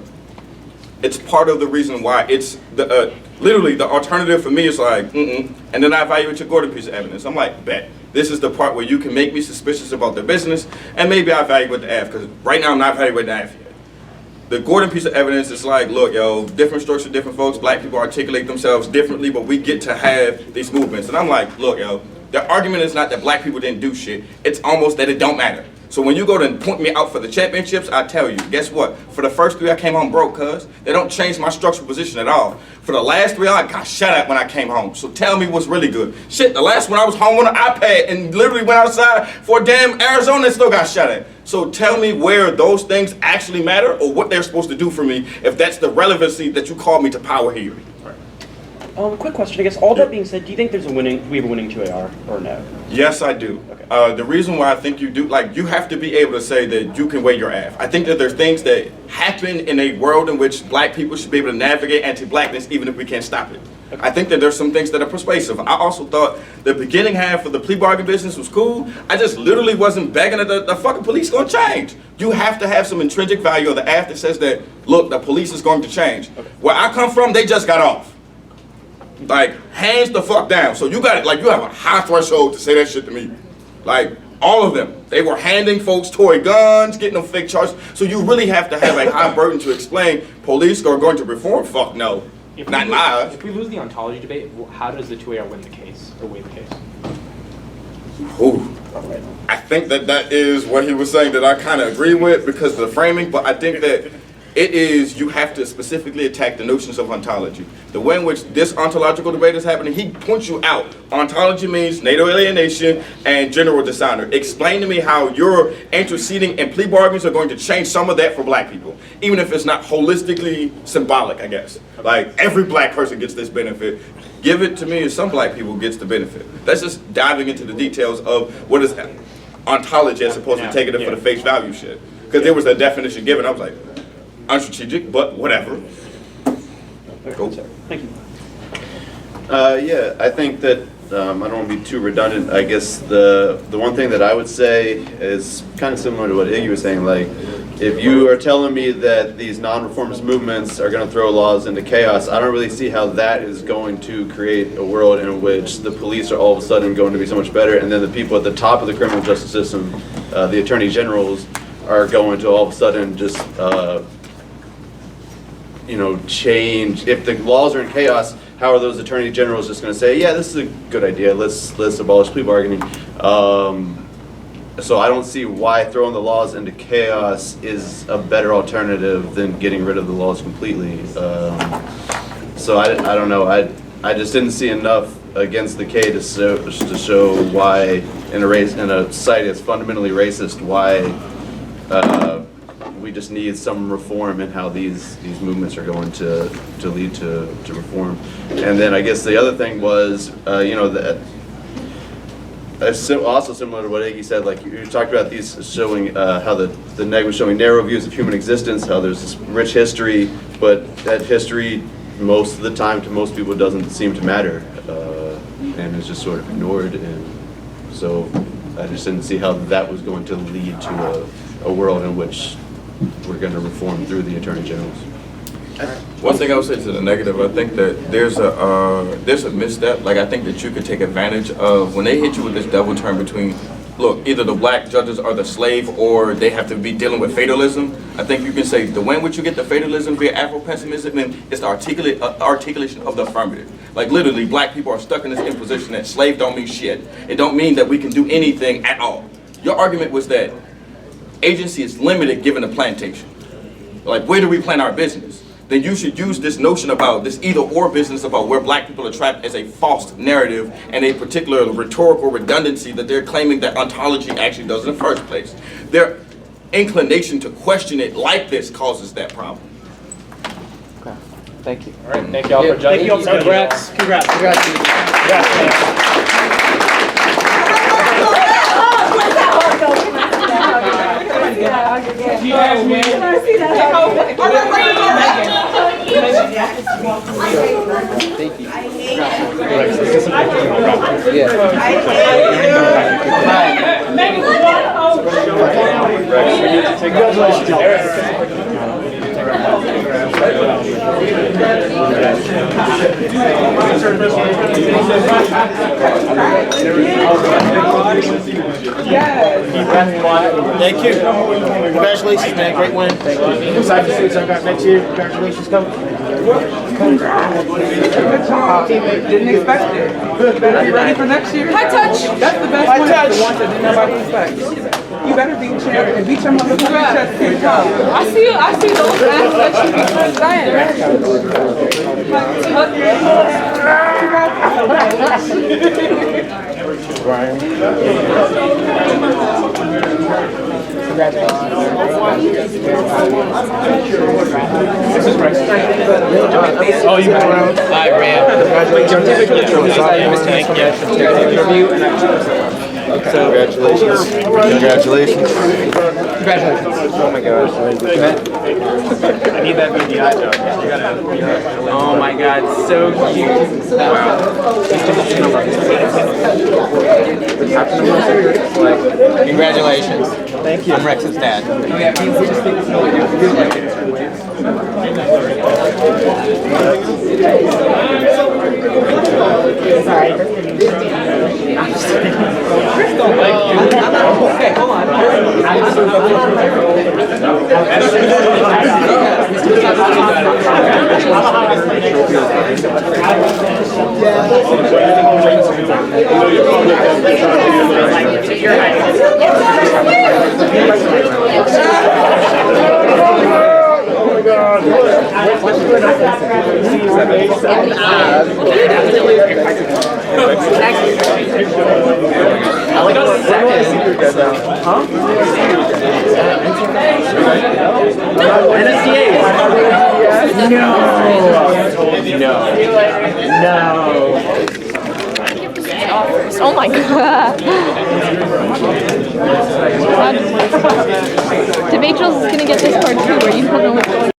It's part of the reason why it's the literally the alternative for me is like, and then I evaluate your Gordon piece of evidence. I'm like, bet. This is the part where you can make me suspicious about their business, and maybe I evaluate the F, because right now I'm not evaluating the F yet. The Gordon piece of evidence is like, look, yo, different strokes for different folks. Black people articulate themselves differently, but we get to have these movements. And I'm like, look, yo, the argument is not that black people didn't do shit. It's almost that it don't matter. So when you go to point me out for the championships, I tell you, guess what? For the first 3, I came home broke, cuz. They don't change my structural position at all. For the last 3, I got shot at when I came home. So tell me what's really good. Shit, the last one I was home on an iPad and literally went outside for a damn Arizona and still got shot at. So tell me where those things actually matter or what they're supposed to do for me if that's the relevancy that you call me to power here. Quick question, I guess. All that being said, do you think we have a winning 2AR or no? Yes, I do. Okay. The reason why I think you do, like, you have to be able to say that you can weigh your ass. I think that there's things that happen in a world in which black people should be able to navigate anti-blackness even if we can't stop it. Okay. I think that there's some things that are persuasive. I also thought the beginning half of the plea bargain business was cool. I just literally wasn't begging that the fucking police gonna change. You have to have some intrinsic value of the act that says that, look, the police is going to change. Okay. Where I come from, they just got off. Like, hands the fuck down. So you got it, like, you have a high threshold to say that shit to me. Like, all of them. They were handing folks toy guns, getting them fake charges. So you really have to have a high burden to explain police are going to reform. Fuck no. Not in my eyes. If we lose the ontology debate, how does the 2AR win the case, or weigh the case? Ooh. I think that is what he was saying that I kind of agree with because of the framing, but I think that it is, you have to specifically attack the notions of ontology. The way in which this ontological debate is happening, he points you out. Ontology means NATO alienation and general dishonor. Explain to me how your interceding and plea bargains are going to change some of that for black people, even if it's not holistically symbolic, I guess. Like, every black person gets this benefit. Give it to me and some black people gets the benefit. That's just diving into the details of what is ontology as opposed to taking it for the face value shit. Because there was a definition given, I was like, unstrategic, but whatever. Cool. Thank you. Yeah, I think that I don't want to be too redundant. I guess the one thing that I would say is kind of similar to what Iggy was saying. Like, if you are telling me that these non-reformist movements are going to throw laws into chaos, I don't really see how that is going to create a world in which the police are all of a sudden going to be so much better, and then the people at the top of the criminal justice system, the attorney generals, are going to all of a sudden just change. If the laws are in chaos, how are those attorney generals just going to say, yeah, this is a good idea, let's abolish plea bargaining? So I don't see why throwing the laws into chaos is a better alternative than getting rid of the laws completely. So I don't know. I just didn't see enough against the K to show why in a society that's fundamentally racist, why we just need some reform in how these movements are going to lead to reform. And then I guess the other thing was, that also similar to what Iggy said, like you talked about these showing how the neg was showing narrow views of human existence, how there's this rich history, but that history most of the time to most people doesn't seem to matter, and is just sort of ignored. And so I just didn't see how that was going to lead to a world in which we're going to reform through the attorney generals. One thing I would say to the negative, I think that there's a misstep. Like, I think that you could take advantage of when they hit you with this double turn between, look, either the black judges are the slave or they have to be dealing with fatalism. I think you can say the way in which you get the fatalism via Afro-pessimism, then it's the articulation of the affirmative. Like, literally, black people are stuck in this imposition that slave don't mean shit. It don't mean that we can do anything at all. Your argument was that agency is limited given the plantation. Like, where do we plan our business? Then you should use this notion about this either or business about where black people are trapped as a false narrative and a particular rhetorical redundancy that they're claiming that ontology actually does in the first place. Their inclination to question it like this causes that problem. Okay. Thank you. All right, thank y'all for judging. Thank you all for Congrats. Congrats. Can I see that? Thank you. Thank you. Congratulations, man. Great win. Thank you. Excited to see what's up next year. Congratulations, coach. Good job. Didn't expect it. You better be ready for next year. High touch. That's the best one. The ones that didn't nobody expect. You better beat champ and beat your motherfucking chest. Here you go. I see those athletes that should be first Oh, you went around? I ran. Congratulations. Congratulations. Congratulations. Oh my gosh. I need that BDI job. You gotta, oh my god, so cute. Wow. Congratulations. Thank you. I'm Rex's dad. Okay, hold on. Oh my god. DebateDrills is gonna get this part too, where you don't know what's going on.